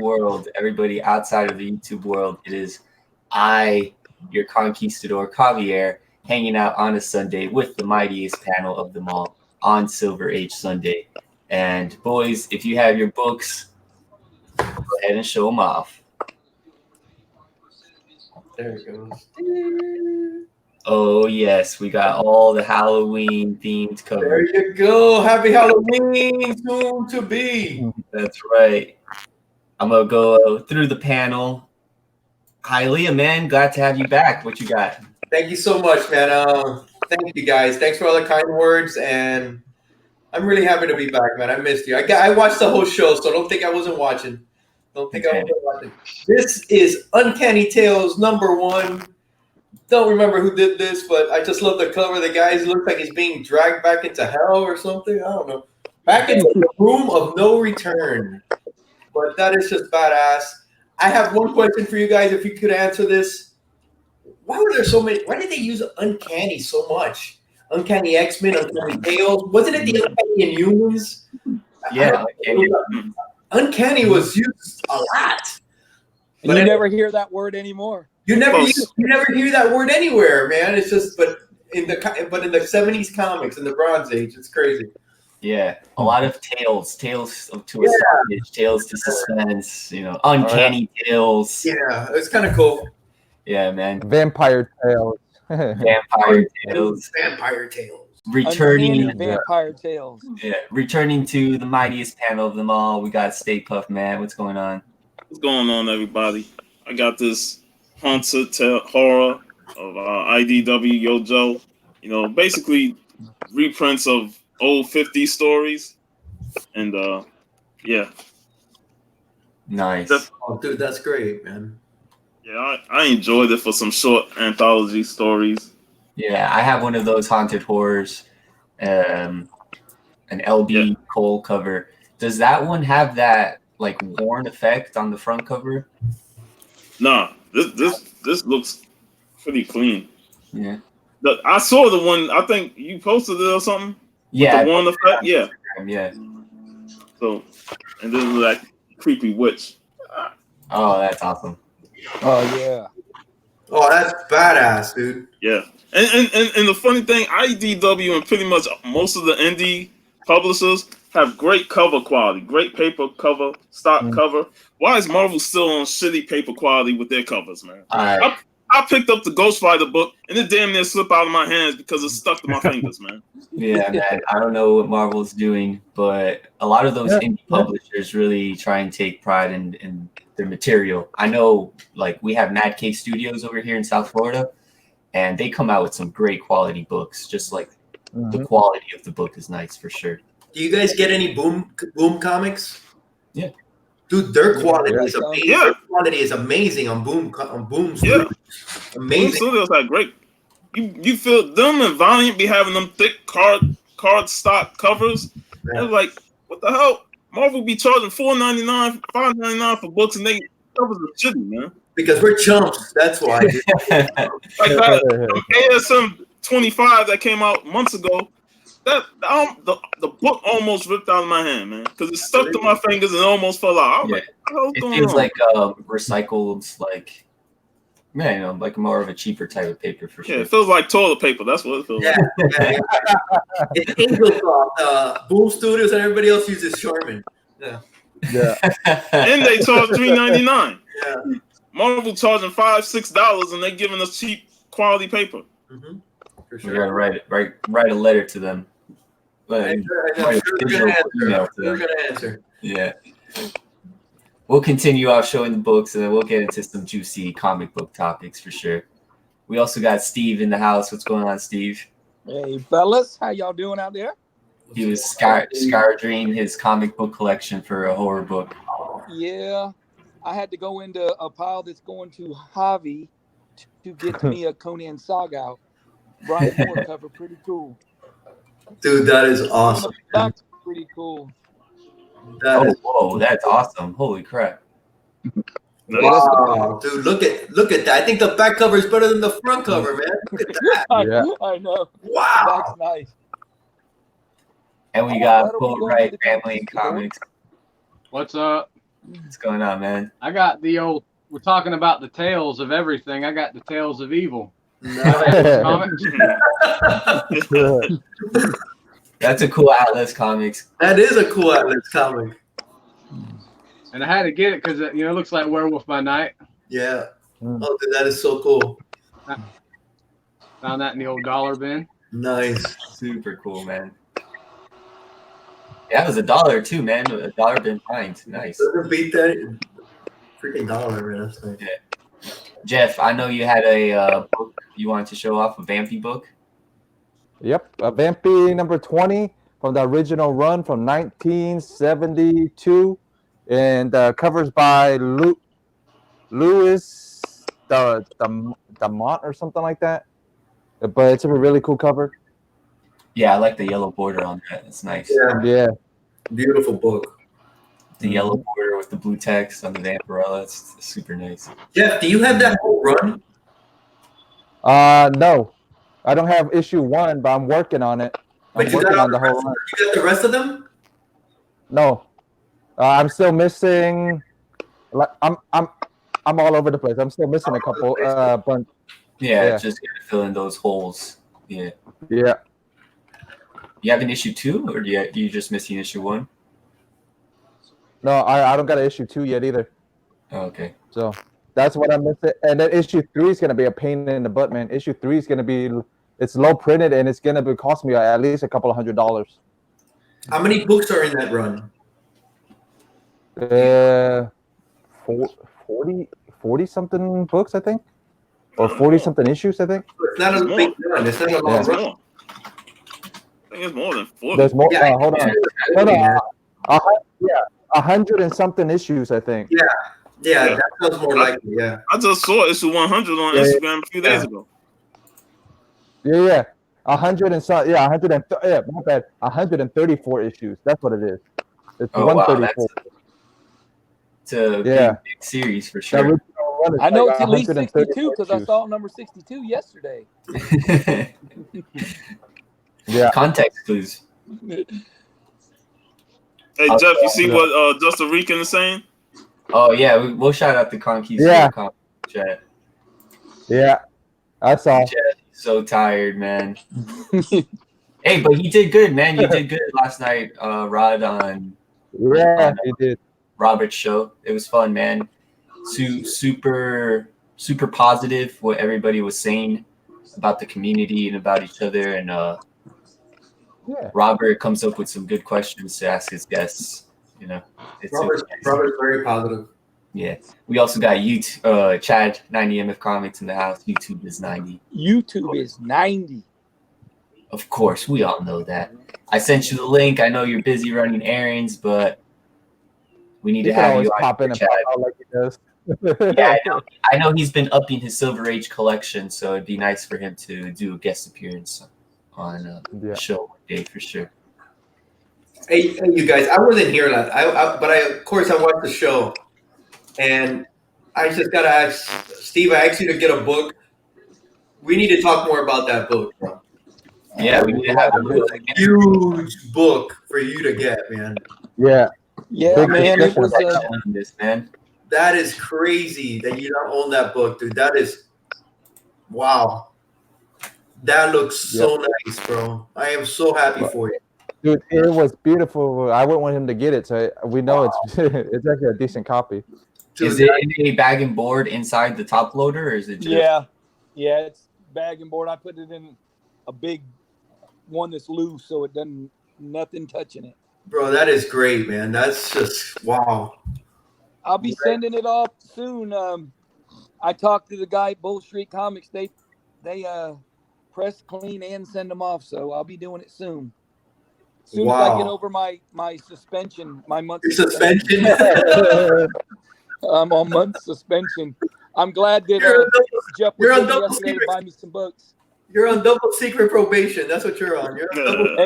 world, everybody outside of the YouTube world. It is I, your conquistador Javier, hanging out on a Sunday with the mightiest panel of them all on Silver Age Sunday. And boys, if you have your books, go ahead and show them off. There it goes. Oh, yes. We got all the Halloween-themed covers. There you go. Happy Halloween, soon to be. That's right. I'm going to go through the panel. Hialeah, man, glad to have you back. What you got? Thank you so much, man. Thank you, guys. Thanks for all the kind words, and I'm really happy to be back, man. I missed you. I watched the whole show, so don't think I wasn't watching. Don't think I wasn't watching. This is Uncanny Tales #1. Don't remember who did this, but I just love the cover. The guy looks like he's being dragged back into hell or something. I don't know. Back into the room of no return. But that is just badass. I have one question for you guys. If you could answer this, why were there so many? Why did they use Uncanny so much? Uncanny X-Men, Uncanny Tales. Wasn't it the Uncanny Inhumans? Yeah, Uncanny was used a lot. But you never hear that word anymore. You never hear that word anywhere, man. It's just, but in the 70s comics in the Bronze Age, it's crazy. Yeah, a lot of tales to astonished, tales to suspense, uncanny tales. Yeah, it's kind of cool. Yeah, man. Vampire tales. Vampire tales. Returning vampire tales. Yeah, returning to the mightiest panel of them all. We got Stay Puft Man. What's going on? What's going on, everybody? I got this haunted horror of IDW Yojo. Basically reprints of old 50s stories, and yeah. Nice. Oh, dude, that's great, man. Yeah, I enjoyed it for some short anthology stories. Yeah, I have one of those haunted horrors, an LB Cole cover. Does that one have that like worn effect on the front cover? Nah, this looks pretty clean. Yeah. I saw the one. I think you posted it or something. Yeah. The worn effect. Yeah. Yeah. So, and this is like creepy witch. Oh, that's awesome. Oh yeah. Oh, that's badass, dude. Yeah. And the funny thing, IDW and pretty much most of the indie publishers have great cover quality, great paper cover, stock cover. Why is Marvel still on shitty paper quality with their covers, man? I picked up the Ghost Rider book and it damn near slipped out of my hands because it stuck to my fingers, man. Yeah, man. I don't know what Marvel's doing, but a lot of those indie publishers really try and take pride in their material. I know, like, we have Mad Cave Studios over here in South Florida, and they come out with some great quality books. Just like the quality of the book is nice for sure. Do you guys get any Boom Comics? Yeah. Dude, their quality is amazing. Yeah. Their quality is amazing on Boom. Yeah. Amazing. Boom Studios are great. You feel them and Valiant be having them thick card stock covers. Yeah. It's like, what the hell? Marvel be charging $4.99, $5.99 for books, and they covers are shitty, man. Because we're chumps. That's why. Like that ASM 25 that came out months ago. That the book almost ripped out of my hand, man, because it stuck to my fingers and almost fell out. I was like, what the hell's going on? It feels like recycled, like, man, like more of a cheaper type of paper for sure. Yeah, it feels like toilet paper. That's what it feels like. Yeah. It's Angel Cloth. Boom Studios and everybody else uses Charmin. Yeah. And they charge $3.99. Yeah. Marvel charging $5-6, and they giving us cheap quality paper. Mm-hmm. For sure. We gotta write a letter to them. We're gonna answer. Yeah. We'll continue off showing the books, and then we'll get into some juicy comic book topics for sure. We also got Steve in the house. What's going on, Steve? Hey, fellas. How y'all doing out there? He was scouring his comic book collection for a horror book. Yeah. I had to go into a pile that's going to Javi to get me a Conan Saga. Brian Moore cover, pretty cool. Dude, that is awesome. That's pretty cool. Whoa, that's awesome. Holy crap. Wow, dude, look at that. I think the back cover is better than the front cover, man. Look at that. I know. Wow. That's nice. And we got Boatwright Family Comics. What's up? What's going on, man? I got the old. We're talking about the tales of everything. I got the tales of evil. Nice. Comics. That's a cool Atlas Comics. That is a cool Atlas comic. And I had to get it because it looks like Werewolf by Night. Yeah. Oh, dude, that is so cool. Found that in the old dollar bin. Nice. Super cool, man. Yeah, it was $1 too, man. $1 bin find. Nice. Doesn't beat that freaking dollar, man. That's nice. Yeah. Jeff, I know you had a book you wanted to show off, a Vampy book. Yep, a Vampy number 20 from the original run from 1972, and covers by Louis Damont or something like that. But it's a really cool cover. Yeah, I like the yellow border on that. It's nice. Yeah. Beautiful book. The yellow border with the blue text on the Vampirella. It's super nice. Jeff, do you have that whole run? No, I don't have issue 1, but I'm working on it. I'm working on the whole run. You got the rest of them? No, I'm still missing. I'm all over the place. I'm still missing a couple. But Yeah, just gotta fill in those holes. Yeah. Yeah. You have an issue 2, or do you just missing issue 1? No, I don't got an issue 2 yet either. Oh, okay. So that's what I'm missing. And then issue 3 is gonna be a pain in the butt, man. Issue 3 is gonna be, it's low printed and it's gonna be cost me at least a couple of $100. How many books are in that run? 40 something books, I think, or 40 something issues, I think. It's not a big run. It's not a long run. I think it's more than 40. There's more. Yeah, Hold on. No, 100 and something issues, I think. Yeah, that sounds more likely. Yeah. I just saw issue 100 on Instagram a few days ago. Yeah. 100 and some. Yeah, 100 and my bad. 134 issues. That's what it is. It's 134. Wow, it's a big series for sure. I know it's at least 62 because I saw number 62 yesterday. Yeah. Context clues. Hey, Jeff, you see what Justin Rican is saying? Oh, yeah. We'll shout out the Conquistadork Comic Book Chat. Yeah. I saw. Jeff, so tired, man. Hey, but he did good, man. You did good last night, Rod, on he did. Robert's show. It was fun, man. Super positive what everybody was saying about the community and about each other, and Robert comes up with some good questions to ask his guests. Robert's very positive. Yeah, we also got YouTube, Chad 90MF Comics in the house. YouTube is 90. YouTube is 90. Of course, we all know that. I sent you the link. I know you're busy running errands, but we need to have you pop in and pop out like he does. Yeah, I know he's been upping his Silver Age collection, so it'd be nice for him to do a guest appearance on a show one day for sure. Hey, you guys! I wasn't here last, but of course I watched the show, and I just gotta ask Steve. I asked you to get a book. We need to talk more about that book, bro. Yeah, we need to have a huge book for you to get, man. Yeah, man. It was man. That is crazy that you don't own that book, dude. That is, wow. That looks so nice, bro. I am so happy for you. Dude, it was beautiful. I wouldn't want him to get it, so we know it's actually a decent copy. Dude, is it in a bag and board inside the top loader, or is it just... Yeah, it's bag and board. I put it in a big one that's loose, so it doesn't, nothing touching it. Bro, that is great, man. That's just, wow. I'll be sending it off soon. I talked to the guy at Bull Street Comics. They press, clean, and send them off. So I'll be doing it soon. As soon as I get over my suspension, my month suspension. I'm on month suspension. I'm glad that Jeff was here yesterday to buy me some books. You're on double secret probation. That's what you're on. You're on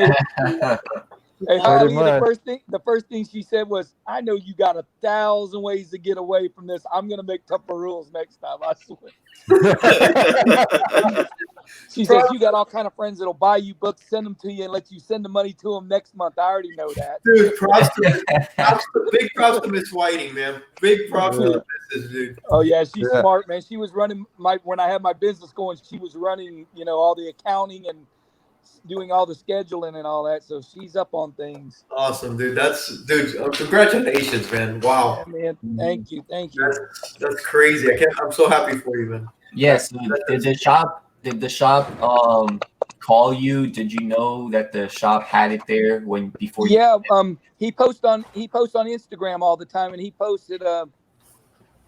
double Hey, Pretty Hialeah, much. the first thing she said was, "I know you got 1,000 ways to get away from this. I'm gonna make tougher rules next time. I swear." She says you got all kind of friends that'll buy you books, send them to you, and let you send the money to them next month. I already know that. Dude, big props to Miss Whiting, man. Big props to the business, dude. Oh yeah, she's smart, man. She was running when I had my business going. She was running, all the accounting and doing all the scheduling and all that. So she's up on things. Awesome, dude. Congratulations, man. Wow. Yeah, man. Thank you. That's crazy. I'm so happy for you, man. Yes. Did the shop call you? Did you know that the shop had it there before? Yeah. He posts on Instagram all the time, and he posted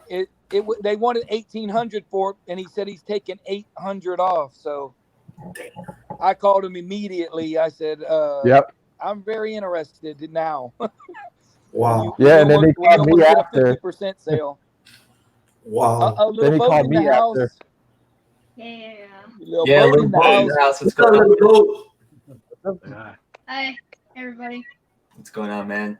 they wanted 1,800 for it, and he said he's taking 800 off. So I called him immediately. I said, "Yep, I'm very interested now." Wow. And then he called me after. A 50% sale. Wow. Then he called me after. Yeah. Little boat in the house. What's going on? Hi, everybody. What's going on, man?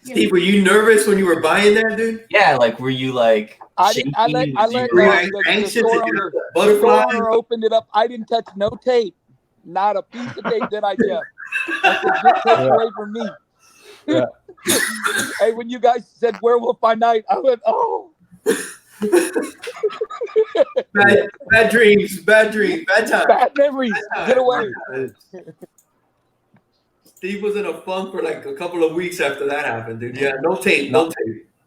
Steve, were you nervous when you were buying that, dude? Yeah, were you like? I let the store owner opened it up. I didn't touch no tape, not a piece of tape that I just. I said, "Just take away from me." Yeah. Hey, when you guys said Werewolf by Night, I went, "Oh." Bad dreams, bad time. Bad memories. Get away. Steve was in a funk for like a couple of weeks after that happened, dude. Yeah, no tape.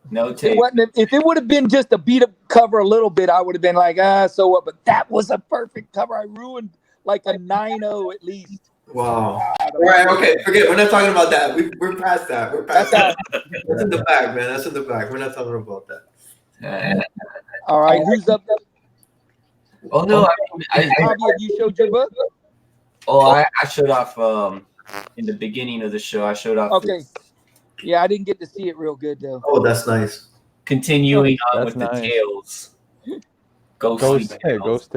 If it would have been just a beat up cover a little bit, I would have been like, so what? But that was a perfect cover. I ruined like a 9.0 at least. Wow. All right, okay, forget. We're not talking about that. We're past that. That's in the bag, man. That's in the bag. We're not talking about that. All right, who's up there? Oh no, Javier, have you showed your book? Oh, I showed off in the beginning of the show. I showed off. Okay. Yeah, I didn't get to see it real good though. Oh, that's nice. Continuing on with the tales. Ghost tales.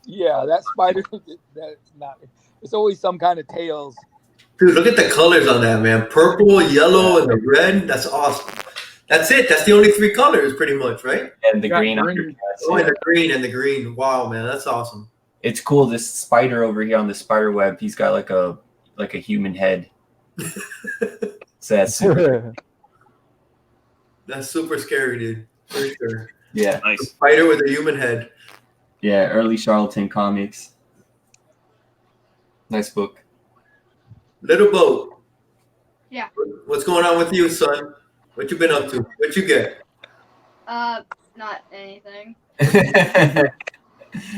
Yeah, that spider. It's always some kind of tails. Dude, look at the colors on that, man. Purple, yellow, and the red. That's awesome. That's it. That's the only 3 colors, pretty much, right? And the green. And the green. Wow, man, that's awesome. It's cool. This spider over here on the spider web, he's got like a human head. So that's super scary, dude. For sure. Yeah. Nice. A spider with a human head. Yeah, early Charlatan comics. Nice book. Little Boat. Yeah. What's going on with you, son? What you been up to? What you get? Not anything.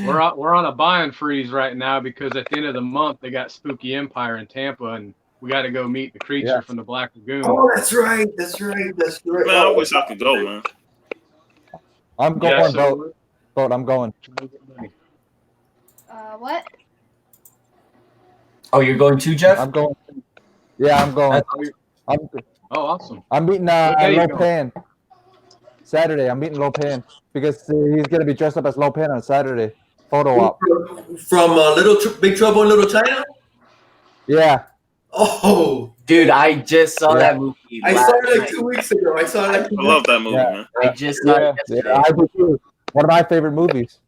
We're on a buying freeze right now because at the end of the month they got Spooky Empire in Tampa, and we got to go meet the creature from the Black Lagoon. Oh, that's right. Man, I wish I could go, man. I'm going, Boat. I'm going. What? Oh, you're going too, Jeff? I'm going. Yeah, I'm going. Oh, awesome. I'm meeting Lopan Saturday. I'm meeting Lopan because he's gonna be dressed up as Lopan on Saturday. Photo op. From Big Trouble in Little China? Yeah. Oh, dude, I just saw that movie. I saw it like 2 weeks ago. I love that movie, man. I just saw it yesterday. I do too. One of my favorite movies.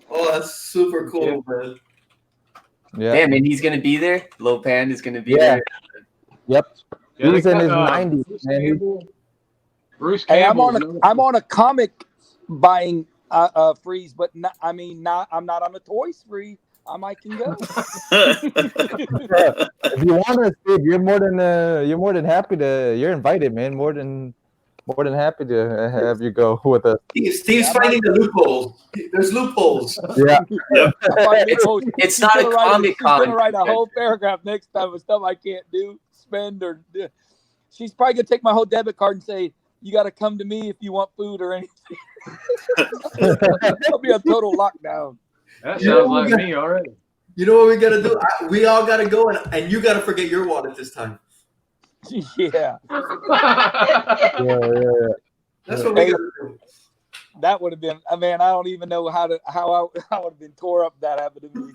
Oh, that's super cool, man. Yeah. Damn, and he's gonna be there. Lopan is gonna be there. Yep. Yeah, he's in his 90s, man. Bruce Hey, Campbell. I'm on a comic buying freeze, but I'm not on a toys free. I can go. If you want to, Steve, you're more than happy to. You're invited, man. More than happy to have you go with us. Steve's finding the loopholes. There's loopholes. Yeah. It's not a comic con. She's gonna write a whole paragraph next time of stuff I can't do, spend, or do. She's probably gonna take my whole debit card and say, "You got to come to me if you want food or anything." It'll be a total lockdown. That sounds like me already. You know what we gotta do? We all gotta go, and you gotta forget your wallet this time. Yeah. That's what we gotta do. That would have been. I mean, I don't even know how I would have been tore up if that happened to me.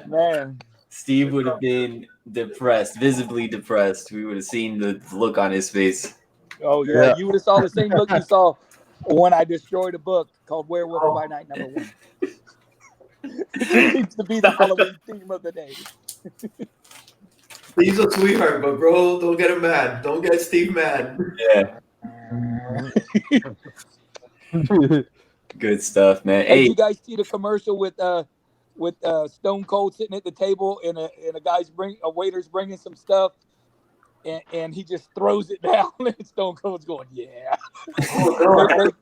Man. Steve would have been depressed, visibly depressed. We would have seen the look on his face. Oh yeah, you would have saw the same look you saw when I destroyed a book called Werewolf by Night #1. It seems to be the Halloween theme of the day. Steve's a sweetheart, but bro, don't get him mad. Don't get Steve mad. Yeah. Good stuff, man. Hey, Hey, you guys see the commercial with Stone Cold sitting at the table and a waiter's bringing some stuff, and he just throws it down, and Stone Cold's going, yeah.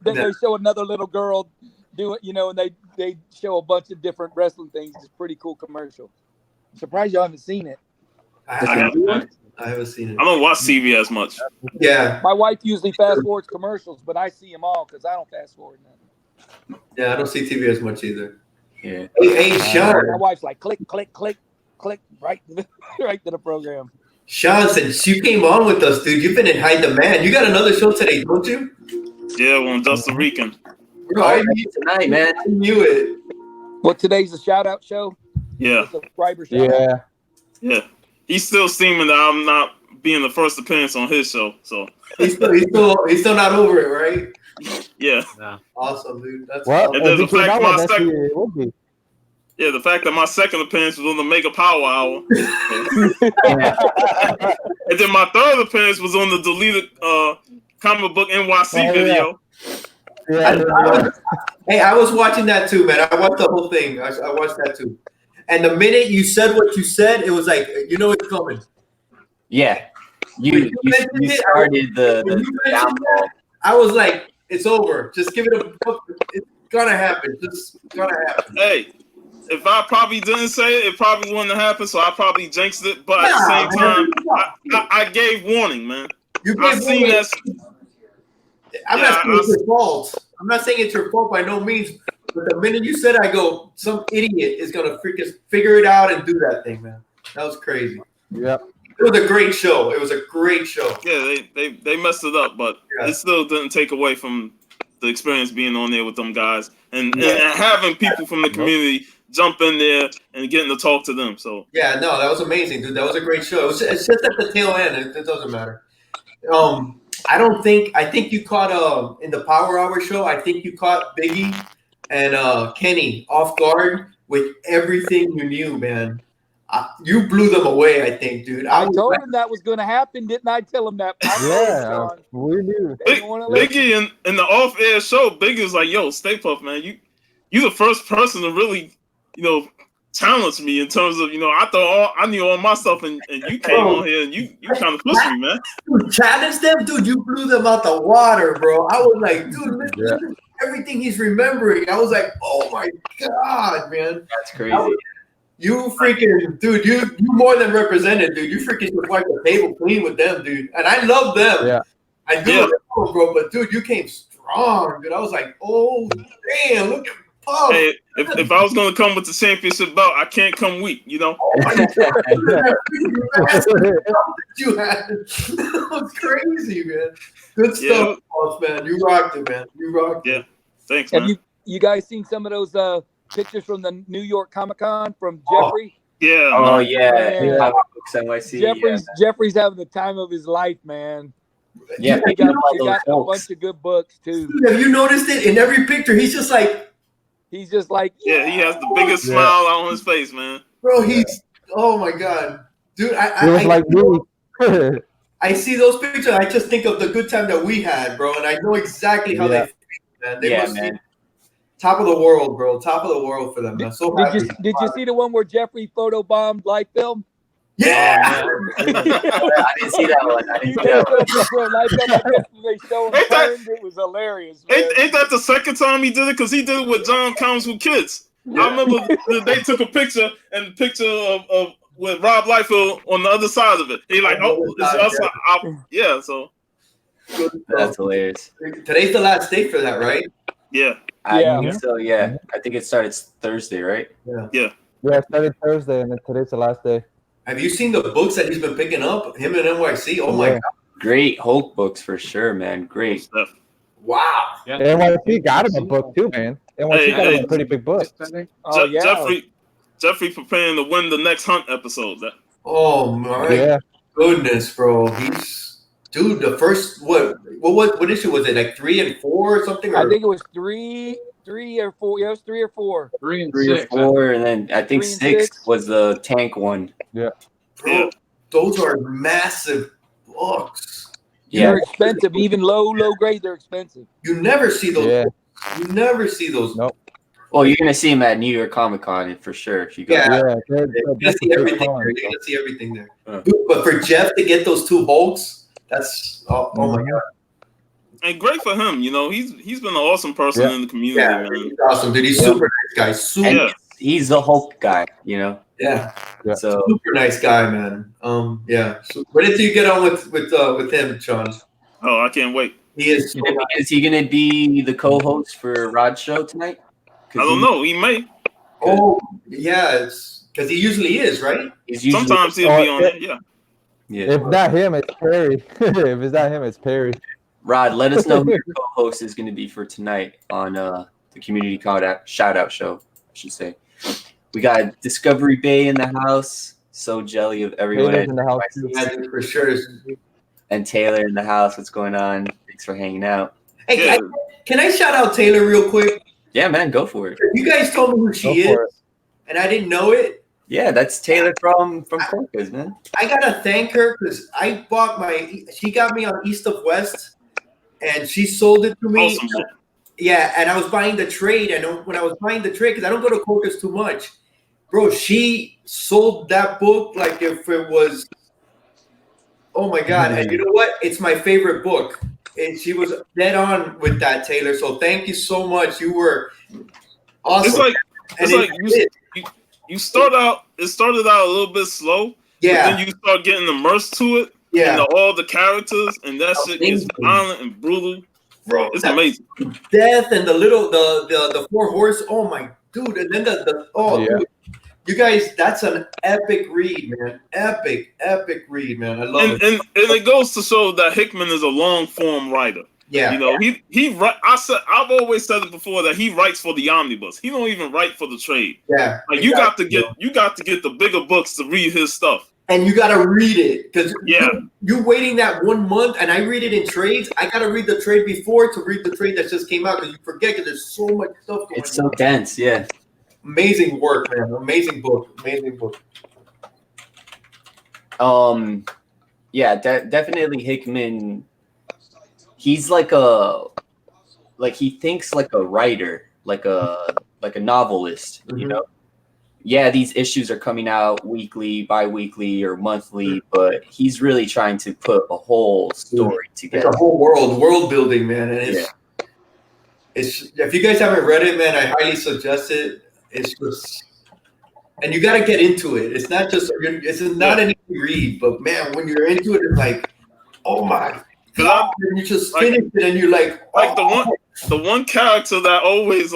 They show another little girl do it, and they show a bunch of different wrestling things. It's a pretty cool commercial. I'm surprised y'all haven't seen it. I haven't seen it. I don't watch TV as much. Yeah. My wife usually fast forwards commercials, but I see them all because I don't fast forward nothing. Yeah, I don't see TV as much either. yeah. Hey, Sean. My wife's like click, click, click, click, right to the program. Sean, since you came on with us, dude, you've been in high demand. You got another show today, don't you? Yeah, well, Costa Rican. Bro, I Tonight, man. knew it. Well, today's a shout out show. Yeah, Subscriber shout out. yeah. He's still steaming that I'm not being the first appearance on his show. So He's still not over it, right? yeah. Awesome, dude. That's Well, And then the if he came fact out my with us, second- it would be. Yeah, the fact that my second appearance was on the Mega Power Hour. And then my third appearance was on the deleted comic book NYC video. Hey, I was watching that too, man. I watched the whole thing. I watched that too. And the minute you said what you said, it was like, you know it's coming. Yeah. You started the downfall. I was like, it's over. Just give it a it's gonna happen. Just gonna happen. Hey, if I probably didn't say it, it probably wouldn't have happened. So I probably jinxed it. But at the same time, I gave warning, man. I've seen that. I'm not saying it's your fault. I'm not saying it's your fault by no means. But the minute you said, I go, some idiot is gonna figure it out and do that thing, man. That was crazy. Yep. It was a great show. It was a great show. Yeah, they messed it up, but it still didn't take away from the experience being on there with them guys and having people from the community jump in there and getting to talk to them. So yeah, no, that was amazing, dude. That was a great show. It's just at the tail end. It doesn't matter. I think you caught in the Power Hour show. I think you caught Biggie and Kenny off guard with everything you knew, man. You blew them away, I think, dude. I told him that was going to happen, didn't I? Tell him that. Yeah, we knew. Biggie in the off-air show, Biggie was like, "Yo, Stay Puft, man, you the first person to really, challenge me in terms of, I thought I knew all my stuff, and you came on here and you kind of pushed me, man. You challenged them, dude. You blew them out the water, bro. I was like, dude, listen to everything he's remembering. I was like, oh my god, man, That's crazy. You freaking, dude, you more than represented, dude. You freaking should wipe the table clean with them, dude. And I love them. Yeah. I do, bro. But dude, you came strong, dude. I was like, oh damn, look at Puff. Hey, if I was gonna come with the championship belt, I can't come weak, Oh my god, you had that was crazy, man. Good stuff, Puff, man. You rocked it, man. You rocked it. Yeah, thanks, man. Have you guys seen some of those pictures from the New York Comic Con from Jeffrey? Yeah. Oh yeah. Yeah. NYC, Jeffrey's having the time of his life, man. Yeah, he got a bunch of good books too. Dude, have you noticed it? In every picture, he's just like, he has the biggest smile on his face, man. Bro, oh my god, dude. I see those pictures. I just think of the good time that we had, bro, and I know exactly how they feel, man. They must be top of the world, bro. Top of the world for them. Did you see the one where Jeffrey photobombed live film? Yeah. I didn't see that one. It was hilarious. Ain't that the second time he did it? Because he did it with John Comics with Kids. Yeah. I remember they took a picture and the picture of with Rob Liefeld on the other side of it. He like, it's us. Yeah, so that's hilarious. Today's the last day for that, right? Yeah. I think so, yeah. I think it started Thursday, right? Yeah. Yeah, it started Thursday, and then today's the last day. Have you seen the books that he's been picking up? Him and NYC? Oh, my God. Great Hulk books for sure, man. Great stuff. Wow. Yeah. NYC got him a book, too, man. NYC got him a pretty big book. Oh, yeah. Jeffrey preparing to win the next Hunt episode. Oh my goodness, bro. Dude, the first what issue was it? Like 3 and 4 or something? I think it was three or four. Yeah, it was 3 or 4. 3 and 3 6. or 4, and then I think 3 and 6 6 was the tank one. Yeah. Bro, those are massive books. Yeah, They're expensive. Even low grade, they're expensive. You never see those. Yeah. You never see those. Nope. well, you're gonna see him at New York Comic Con for sure. If you go. Yeah. Yeah. You're gonna see everything there. You're gonna see everything there. Uh. Dude, but for Jeff to get those 2 Hulks, that's oh my god. And great for him. You know, he's been an awesome person in the community, Yeah, man. he's awesome, dude. He's super nice guy. Super. And he's the Hulk guy, you know. Yeah. So Super nice guy, man. Yeah. So when did you get on with him, Sean? Oh, I can't wait. He is. So is he gonna be the co-host for Rod's show tonight? I don't know. He may. oh yeah, it's because he usually is, right? He's usually, Sometimes he'll be on it. Yeah. yeah. If not him, it's Perry. If it's not him, it's Perry. Rod, let us know who your co-host is going to be for tonight on the community shout out show, I should say. We got Discovery Bay in the house. So jelly of everyone. Taylor's in the house too. Yeah, for sure. And Taylor in the house. What's going on? Thanks for hanging out. Hey, Yeah. can I shout out Taylor real quick? Yeah, man, go for it. You guys told me who she Go for is, and I didn't know it. Yeah, that's Taylor from Conquist, man. I gotta thank her because I bought she got me on East of West, and she sold it to me. Awesome. Yeah, and I was buying the trade, and when I was buying the trade, because I don't go to Conquist too much, bro, she sold that book like if it was, oh my god! And you know what? It's my favorite book, and she was dead on with that, Taylor. So thank you so much. You were awesome. It's like you start out. It started out a little bit slow. Yeah. But then you start getting immersed to it. Yeah. And all the characters, and that shit is violent and brutal. Bro, it's amazing. Death and the 4 horse. Oh my dude! And then dude, you guys, that's an epic read, man. Epic read, man. I love it. And it goes to show that Hickman is a long form writer. Yeah, you know, I've always said it before that he writes for the omnibus. He don't even write for the trade. Yeah, like you got to get the bigger books to read his stuff. And you got to read it because you're waiting that 1 month, and I read it in trades. I got to read the trade before to read the trade that just came out because you forget because there's so much stuff going on. It's so dense, yeah. Amazing work, man. Amazing book. Yeah, definitely Hickman. He's he thinks like a writer, like a novelist, you know? Yeah, these issues are coming out weekly, bi-weekly, or monthly, but he's really trying to put a whole story together. It's a whole world building, man. And it's if you guys haven't read it, man, I highly suggest it. It's just, and you got to get into it. It's not just, it's not an easy read, but man, when you're into it, it's like, oh my god, and you just finish it, and you're like the one character that always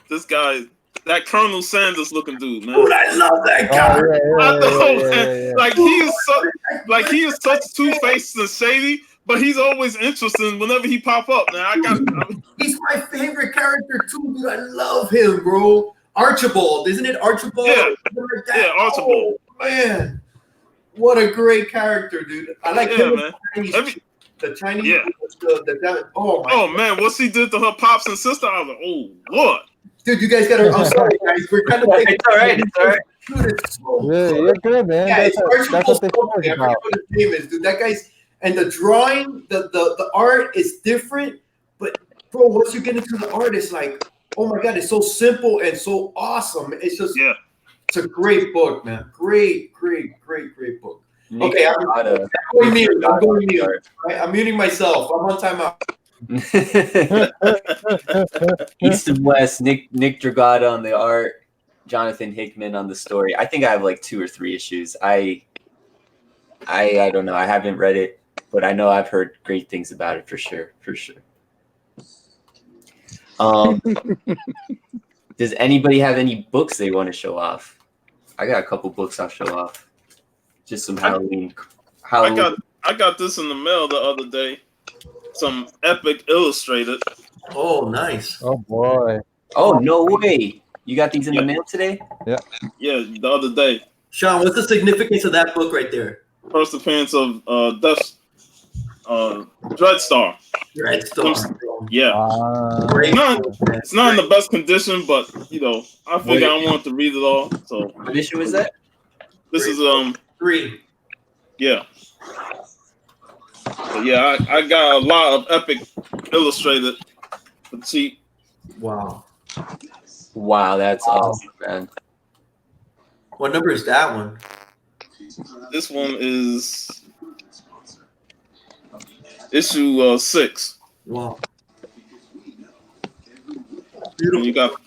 this guy. That Colonel Sanders looking dude, man. Dude, I love that guy. Man. Like he is such two-faced and shady, but he's always interesting whenever he pop up. Now he's my favorite character too, dude. I love him, bro. Archibald, isn't it Archibald? Yeah, Archibald. Oh, man, what a great character, dude. I like him. Man. The Chinese. Oh man, what she did to her pops and sister, I was like, oh Lord. Dude, you guys gotta. I'm sorry, guys. We're kind of. It's all right. Dude, it's so you're good, man. Yeah, that's what they I forget what his name is, dude. That guy's and the drawing, the art is different, but bro, once you get into the art, it's like, oh my god, it's so simple and so awesome. It's just, it's a great book, man. Great book. Okay, I'm going mute. Right? I'm muting myself. I'm on timeout. East and West, Nick Dragata on the art, Jonathan Hickman on the story. I think I have 2 or 3 issues. I don't know. I haven't read it, but I know I've heard great things about it for sure. Does anybody have any books they want to show off? I got a couple books I'll show off. Just some Halloween. I got this in the mail the other day. Some Epic Illustrated. Oh, nice. Oh boy. Oh, no way. You got these in the mail today? Yeah, the other day. Sean, what's the significance of that book right there? First appearance of Dreadstar. Dreadstar. Yeah. It's not in the best condition, but I figure I want to read it all. So what issue is that? This is 3. Yeah. But yeah, I got a lot of Epic Illustrated for cheap. Wow. Wow, that's awesome, man. What number is that one? This one is issue 6. Wow. And you got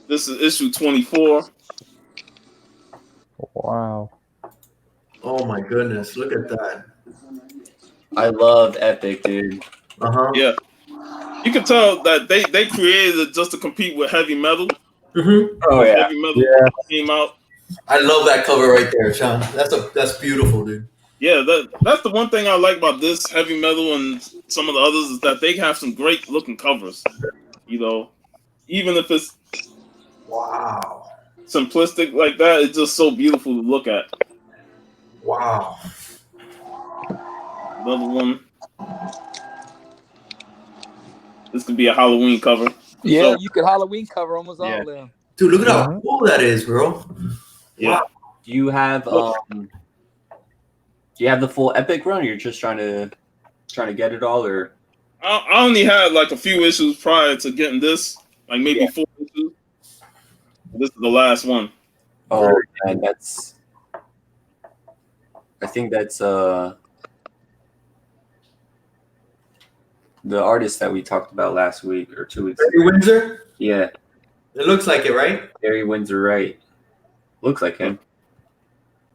this is issue 24. Wow. Oh my goodness! Look at that. I love Epic, dude. Yeah. You can tell that they created it just to compete with Heavy Metal. Oh yeah. Heavy Metal came out. I love that cover right there, Sean. That's beautiful, dude. Yeah, that's the one thing I like about this Heavy Metal and some of the others is that they have some great looking covers. Even if it's simplistic like that, it's just so beautiful to look at. Wow. Another one. This could be a Halloween cover. Yeah, you could Halloween cover almost all of them. Dude, look at how cool that is, bro. Yeah. Wow. Do you have the full Epic run, or you're just trying to get it all, or? I only had like a few issues prior to getting this, like maybe 4 issues. This is the last one. Oh man, I think that's the artist that we talked about last week or 2 weeks ago. Barry Windsor? Yeah. It looks like it, right? Barry Windsor, right. Looks like him.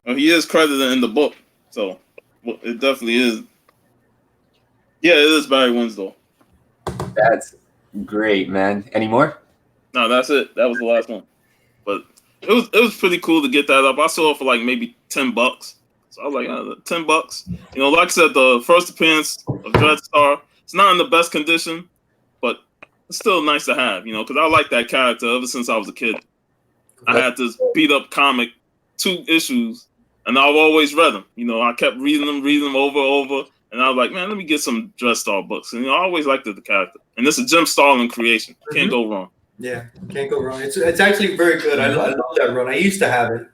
Well, he is credited in the book, so it definitely is. Yeah, it is Barry Windsor. That's great, man. Any more? No, that's it. That was the last one. But it was pretty cool to get that up. I saw it for like maybe $10. So I was like, $10. Like I said, the first appearance of Dreadstar, it's not in the best condition, but it's still nice to have, because I like that character ever since I was a kid. I had this beat up comic, 2 issues, and I've always read them. I kept reading them over, and I was like, man, let me get some Dreadstar books. And I always liked the character. And this is Jim Starlin creation. Can't go wrong. Yeah, can't go wrong. It's actually very good. I love that run. I used to have it.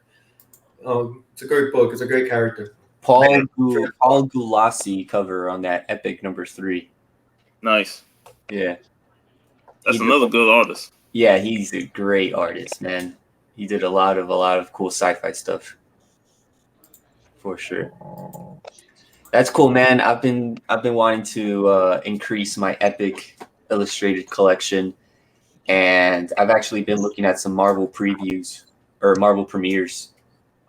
It's a great book. It's a great character. Paul Gulassi cover on that Epic #3. Nice. Yeah. That's another good artist. Yeah, he's a great artist, man. He did a lot of cool sci-fi stuff. For sure. That's cool, man. I've been wanting to increase my Epic Illustrated collection, and I've actually been looking at some Marvel previews or Marvel premieres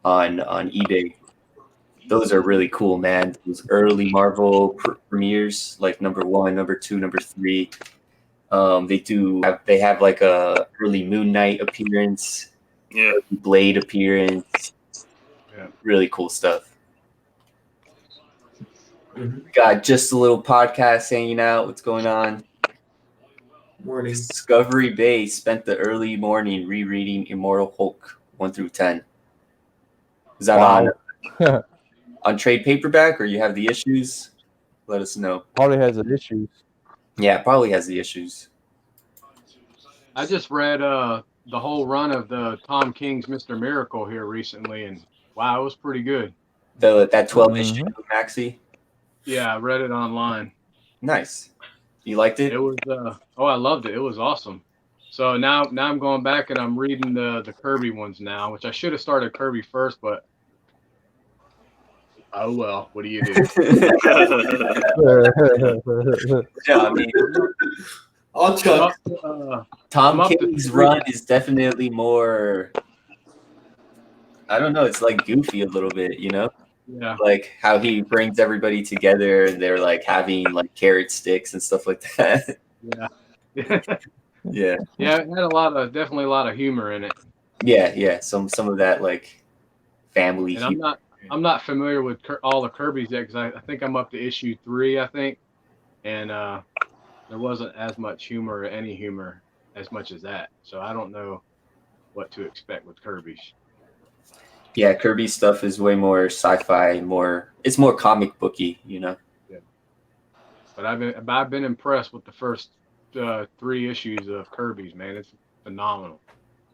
on eBay. Those are really cool, man. Those early Marvel premieres, like number 1, number 2, number 3. They have like a early Moon Knight appearance, Blade appearance. Yeah. Really cool stuff. Got just a little podcast hanging out. What's going on? Morning. Discovery Bay spent the early morning rereading Immortal Hulk 1 through 10. Is that on trade paperback, or you have the issues? Let us know. Probably has the issues. Yeah, probably has the issues. I just read the whole run of the Tom King's Mr. Miracle here recently, and wow, it was pretty good. That 12 issue maxi. Yeah, I read it online. Nice. You liked it? It was I loved it. It was awesome. So now I'm going back and I'm reading the Kirby ones now, which I should have started Kirby first, but oh well, what do you do? Yeah, I mean, Tom King's run is definitely more, I don't know, it's like goofy a little bit, Yeah. Like how he brings everybody together and they're like having like carrot sticks and stuff like that. Yeah. Yeah. Yeah, it had definitely a lot of humor in it. Yeah. Some of that like family and humor. I'm not familiar with all the Kirby's yet, because I think I'm up to issue 3, I think, and there wasn't as much humor or any humor as much as that. So I don't know. what to expect with Kirby's. Yeah, Kirby stuff is way more sci-fi, it's more comic booky, you know. Yeah. But I've been impressed with the first 3 issues of Kirby's, man. It's phenomenal.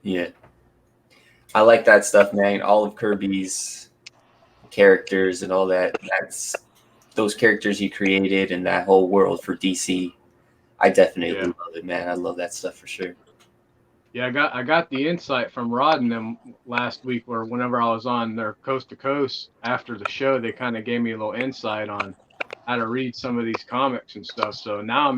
Yeah. I like that stuff, man. All of Kirby's characters and all that. That's those characters he created and that whole world for DC. I definitely love it, man. I love that stuff for sure. Yeah, I got the insight from Rod and them last week, or whenever I was on their Coast to Coast after the show, they kind of gave me a little insight on how to read some of these comics and stuff. So now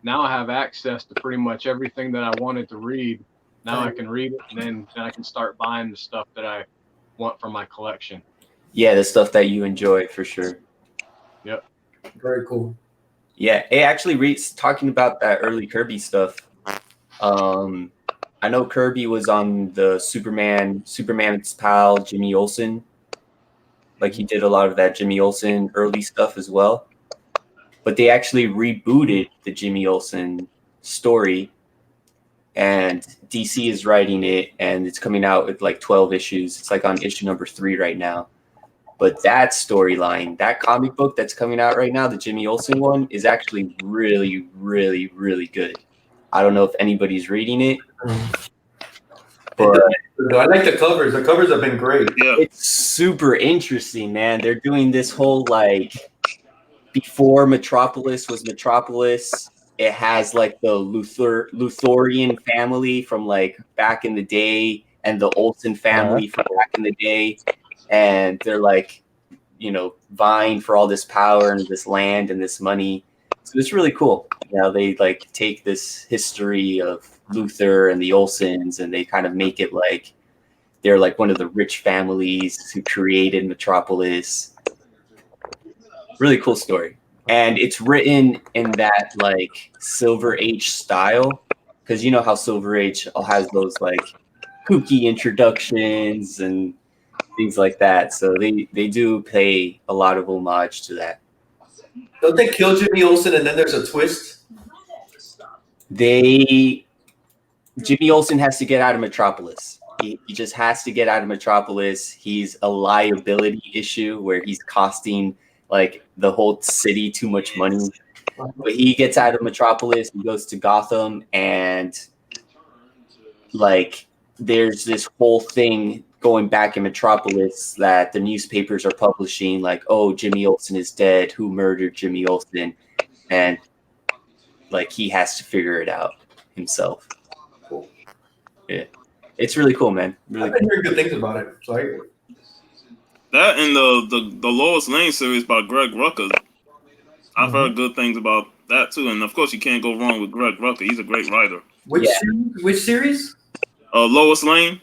I have access to pretty much everything that I wanted to read. Now I can read it, and then I can start buying the stuff that I want for my collection. Yeah, the stuff that you enjoy for sure. Yep. Very cool. Yeah, it actually reads talking about that early Kirby stuff. I know Kirby was on the Superman's pal, Jimmy Olsen. Like he did a lot of that Jimmy Olsen early stuff as well. But they actually rebooted the Jimmy Olsen story, and DC is writing it, and it's coming out with like 12 issues. It's like on issue number 3 right now. But that storyline, that comic book that's coming out right now, the Jimmy Olsen one, is actually really, really, really good. I don't know if anybody's reading it. But I like the covers. The covers have been great. Yeah. It's super interesting, man. They're doing this whole like before Metropolis was Metropolis. It has like the Luthorian family from like back in the day and the Olsen family from back in the day. And they're like, you know, vying for all this power and this land and this money. So it's really cool. You know, they like take this history of Luthor and the Olsens and they kind of make it like they're like one of the rich families who created Metropolis. Really cool story. And it's written in that like Silver Age style. Because you know how Silver Age has those like kooky introductions and things like that. So they do pay a lot of homage to that. Don't they kill Jimmy Olsen and then there's a twist? Jimmy Olsen has to get out of Metropolis. He just has to get out of Metropolis. He's a liability issue where he's costing like the whole city too much money. But he gets out of Metropolis, he goes to Gotham, and like there's this whole thing going back in Metropolis that the newspapers are publishing, like, oh, Jimmy Olsen is dead. Who murdered Jimmy Olsen? And like he has to figure it out himself. Cool. Yeah, it's really cool, man. Really I've been hearing good things about it. So That and the Lois Lane series by Greg Rucka. I've heard good things about that too, and of course you can't go wrong with Greg Rucka. He's a great writer. Which series? Lois Lane.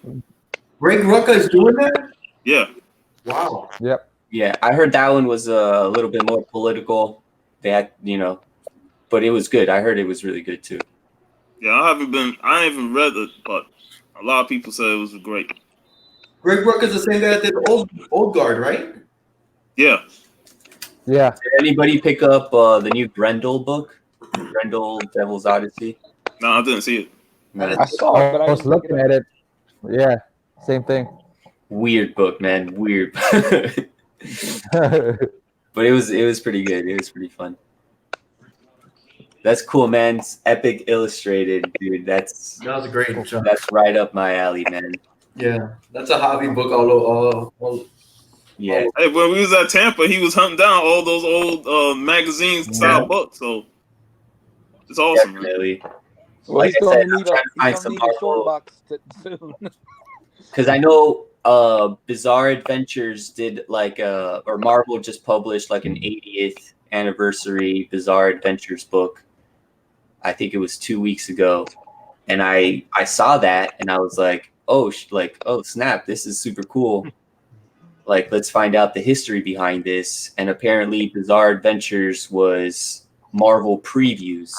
Greg Rucka is doing that? Yeah. Wow. Yep. Yeah, I heard that one was a little bit more political. They had, you know, but it was good. I heard it was really good too. Yeah, I haven't read it, but a lot of people say it was great. Greg Rucka is the same guy that did Old Guard, right? Yeah. Yeah. Did anybody pick up the new Grendel book? Grendel Devil's Odyssey? No, I didn't see it. I saw it, but I was looking at it. Yeah, same thing. Weird book, man. Weird. But it was pretty good. It was pretty fun. That's cool, man. It's epic illustrated, dude. That was a great job. That's right up my alley, man. Yeah, that's a hobby book. All Yeah. Hey, when we was at Tampa, he was hunting down all those old magazine style books. So it's awesome. Definitely. Well, Like he's I going said, to I'm need trying to find some a Marvel- short box soon. Because I know Bizarre Adventures did like or Marvel just published like an 80th anniversary Bizarre Adventures book. I think it was 2 weeks ago, and I saw that and I was like, oh snap, this is super cool. Like, let's find out the history behind this. And apparently, Bizarre Adventures was Marvel Previews,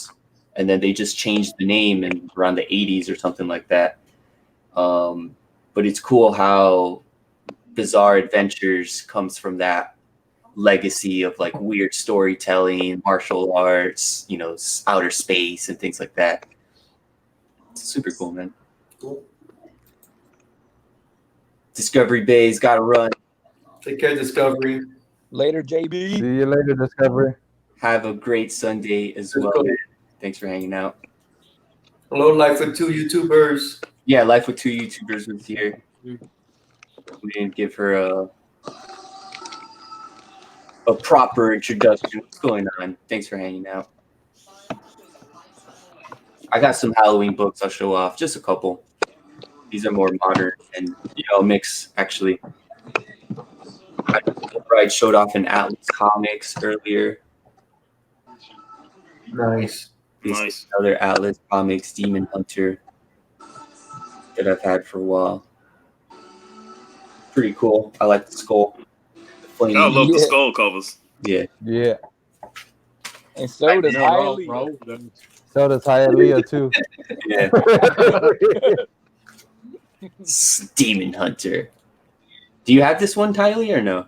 and then they just changed the name in around the 80s or something like that. But it's cool how Bizarre Adventures comes from that legacy of like weird storytelling, martial arts, you know, outer space and things like that. It's super cool, man. Cool. Discovery Bay's got to run. Take care, Discovery. Later, JB. See you later, Discovery. Have a great Sunday as well. Man. Thanks for hanging out. Hello, Life with Two YouTubers. Yeah, Life with Two YouTubers was here. We didn't give her a proper introduction. What's going on? Thanks for hanging out. I got some Halloween books I'll show off. Just a couple. These are more modern and, a mix, actually. Boatwright showed off an Atlas Comics earlier. Nice. Nice. Another Atlas Comics Demon Hunter that I've had for a while. Pretty cool. I like the skull. I love the skull covers. Yeah. Yeah. And so does Hialeah. bro. So does Hialeah too. Yeah. Demon Hunter. Do you have this one, Tylee, or no?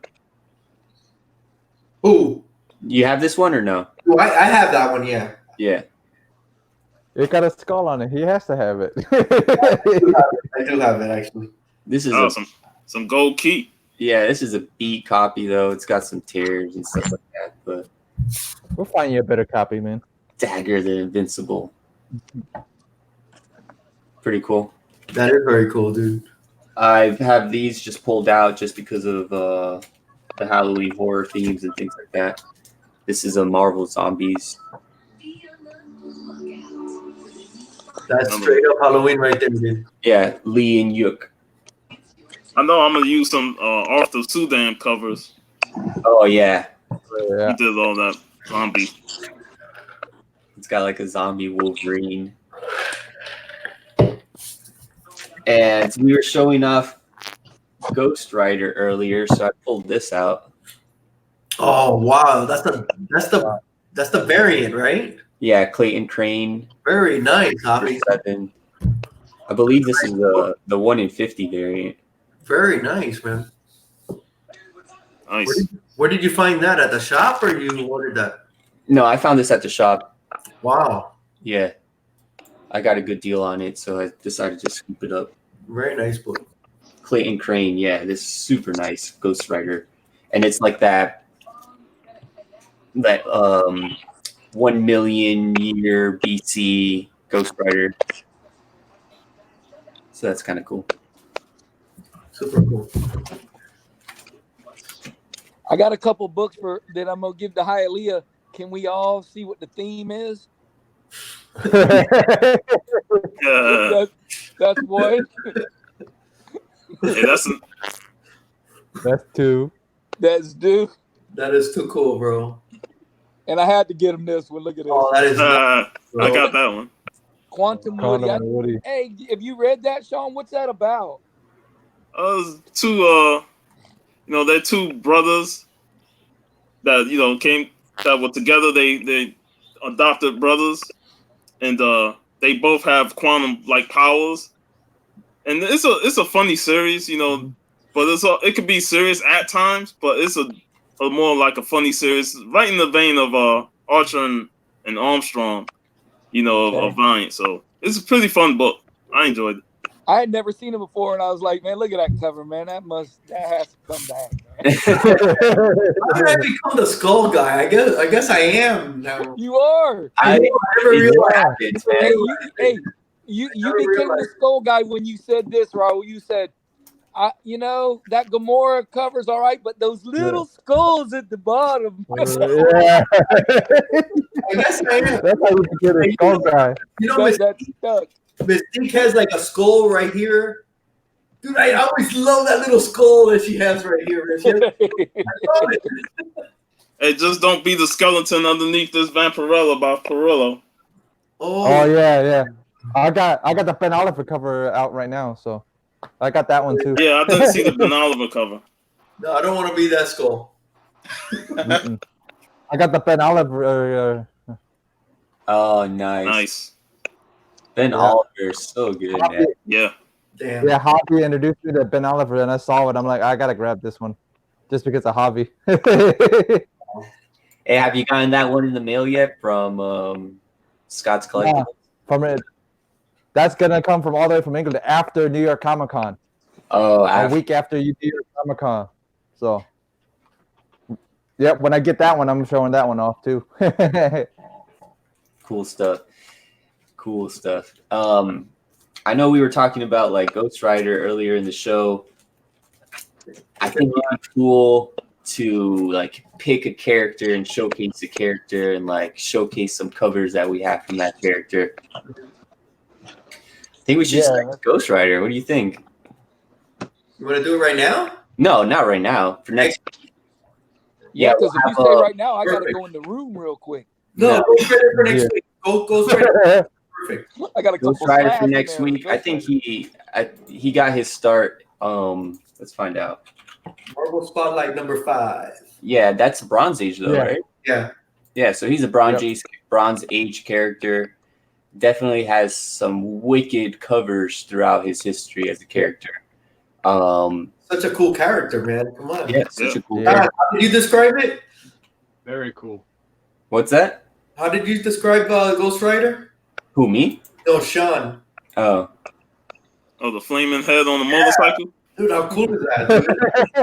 Who? You have this one or no? Oh, I have that one, yeah. Yeah. It got a skull on it. He has to have it. I do have it, actually. This is some gold key. Yeah, this is a B copy though. It's got some tears and stuff like that, but We'll find you a better copy, man. Dagger the Invincible. Pretty cool. That is very cool, dude. I have these just pulled out just because of the Halloween horror themes and things like that. This is a Marvel Zombies. That's straight up Halloween right there, dude. Yeah, Lee and Yuk. I know I'm gonna use some Arthur Sudan covers. Oh yeah. Yeah. He did all that zombie. It's got like a zombie Wolverine. And we were showing off Ghost Rider earlier, so I pulled this out. Oh wow, that's the variant, right? Yeah, Clayton Crane. Very nice, Javi. 7. I believe this is the 1 in 50 variant. Very nice, man. Nice. Where did you find that? At the shop, or you ordered that? No, I found this at the shop. Wow, Yeah. I got a good deal on it, so I decided to scoop it up. very nice book. Clayton Crane, yeah, this is super nice Ghost Rider. And it's like that 1 million year BC Ghost Rider. So that's kind of cool. Super cool. I got a couple books that I'm gonna give to Hialeah. Can we all see what the theme is? That's one. Yeah, That's two. That's due. That is too cool, bro. And I had to get him this one. Look at this. Oh, that is. I got that one. Quantum Woody. Hey, have you read that, Sean? What's that about? They're two brothers that that were together. They adopted brothers, and they both have quantum like powers. And it's a funny series, but it could be serious at times, but it's a more like a funny series, right in the vein of Archer and Armstrong, of Valiant. So it's a pretty fun book. I enjoyed it. I had never seen it before, and I was like, man, look at that cover, man. That has to come back, man. How did I become the skull guy? I guess I am now. You are. I never realized it. You became the skull guy when you said this, Raul. You said, that Gamora cover's all right, but those little skulls at the bottom. Yeah. I guess I am. That's how you get a skull guy. That's stuck. Mystique has like a skull right here. Dude, I always love that little skull that she has right here. I love it. Hey, just don't be the skeleton underneath this Vampirella by Perillo. Oh yeah. I got the Ben Oliver cover out right now, so I got that one too. Yeah, I didn't see the Ben Oliver cover. No, I don't want to be that skull. I got the Ben Oliver. Oh, nice. Ben Oliver is so good, man. Yeah. Damn. Yeah, Javi introduced me to Ben Oliver, and I saw it. I'm like, I gotta grab this one, just because of Javi. Hey, have you gotten that one in the mail yet from Scott's Collectibles? From it, that's gonna come from all the way from England after New York Comic Con. Oh, a week after you do your Comic-Con. So, yep, when I get that one, I'm showing that one off too. Cool stuff. Cool stuff. I know we were talking about like Ghost Rider earlier in the show. I think it'd be cool to like pick a character and showcase the character and like showcase some covers that we have from that character. I think we should select Ghost Rider. What do you think? You want to do it right now? No, not right now. For next. Yeah, because if you say right now, I gotta go in the room real quick. No, Ghost Rider for next week. Ghost Rider. Perfect. I got a Ghost couple Rider for slabs in next there. week. I Ghost think Rider. he got his start. Let's find out. Marvel Spotlight number 5. Yeah, that's Bronze Age though, right? Yeah. Yeah, so he's a Bronze Age character. Definitely has some wicked covers throughout his history as a character. Such a cool character, man. Come on. Yeah, such a cool Yeah. character. How did you describe it? Very cool. What's that? How did you describe Ghost Rider? Who, me? No, Sean. Oh. Oh, the flaming head on the motorcycle. Dude, how cool is that?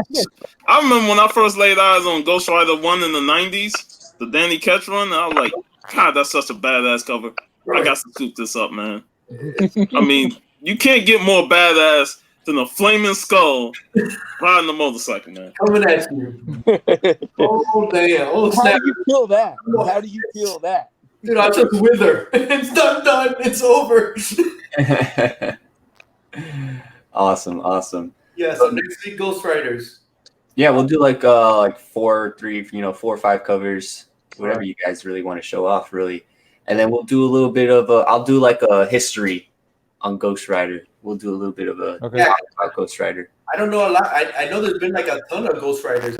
Dude? I remember when I first laid eyes on Ghost Rider 1 in the 90s, the Danny Ketch run, and I was like, God, that's such a badass cover. I got to scoop this up, man. I mean, you can't get more badass than a flaming skull riding a motorcycle, man. Coming at you. Oh, damn. Oh, How snap. do you feel that? How do you feel that? Dude, I just wither. It's done. It's over. Awesome. Yeah, so next week, Ghost Riders. Yeah, we'll do like 4 or 5 covers, whatever you guys really want to show off, really. And then we'll do a little bit of I'll do like a history on Ghost Rider. We'll do a little bit of a talk about Ghost Rider. I don't know a lot. I know there's been like a ton of Ghost Riders.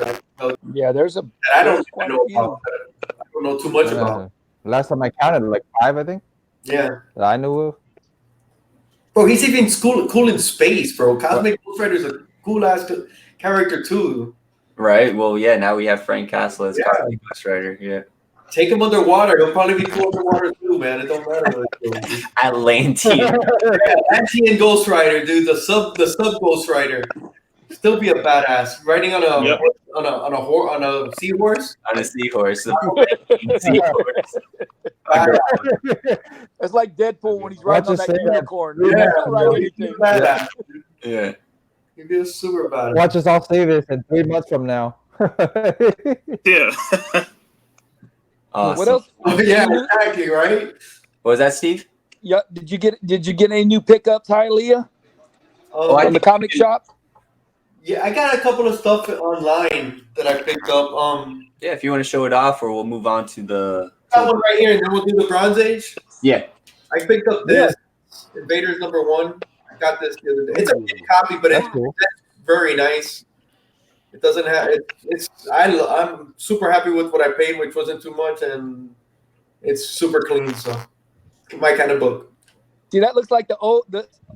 Yeah, there's a. That I don't quite know a few. about. I don't know too much about. Last time I counted, like 5, I think. Yeah. That I knew of. Bro, he's even cool in space, bro. Cosmic Ghost Rider is a cool ass character too. Right. Well, yeah. Now we have Frank Castle as Cosmic Ghost Rider. Yeah. Take him underwater. He'll probably be cool underwater too, man. It don't matter. Atlantean. Atlantean Ghost Rider, dude. The sub Ghost Rider. Still be a badass. Riding on a on a seahorse. On a seahorse. Seahorse. It's like Deadpool when he's riding on that unicorn. Yeah, Right, anything. Badass. Yeah. He'd be a super badass. Watch us all say this in 3 months from now. Yeah. Awesome. What else? Oh, yeah, exactly, right? What was that, Steve? Yeah. Did you get any new pickups, Hialeah? From the comic shop? Yeah, I got a couple of stuff online that I picked up. Yeah, if you want to show it off, or we'll move on to the. That one right here, and then we'll do the Bronze Age. Yeah. I picked up this Invaders #1. I got this the other day. It's a big copy, but it's very nice. It doesn't have I'm super happy with what I paid, which wasn't too much, and it's super clean. So, my kind of book. See, that looks like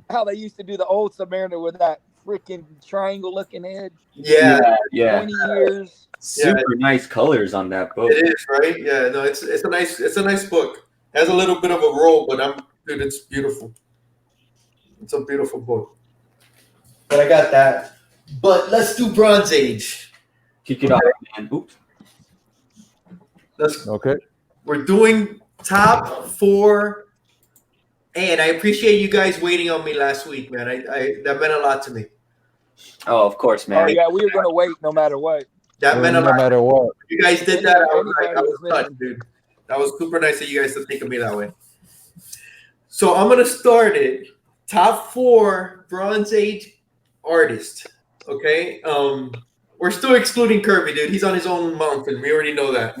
how they used to do the old Submariner with that freaking triangle-looking head. Yeah. 20 years. Super nice colors on that book. It is, right? Yeah, no, it's a nice book. It has a little bit of a roll, but it's beautiful. It's a beautiful book. But I got that. But let's do Bronze Age. Kick it off, man. Oops. Okay. We're doing top 4. And I appreciate you guys waiting on me last week, man. That meant a lot to me. Oh, of course, man. Oh, yeah, we were going to wait no matter what. That meant a No lot. matter what. You guys did that. I was touched, dude. That was super nice of you guys to think of me that way. So I'm going to start it. Top 4 Bronze Age artists. Okay? We're still excluding Kirby, dude. He's on his own mountain. We already know that.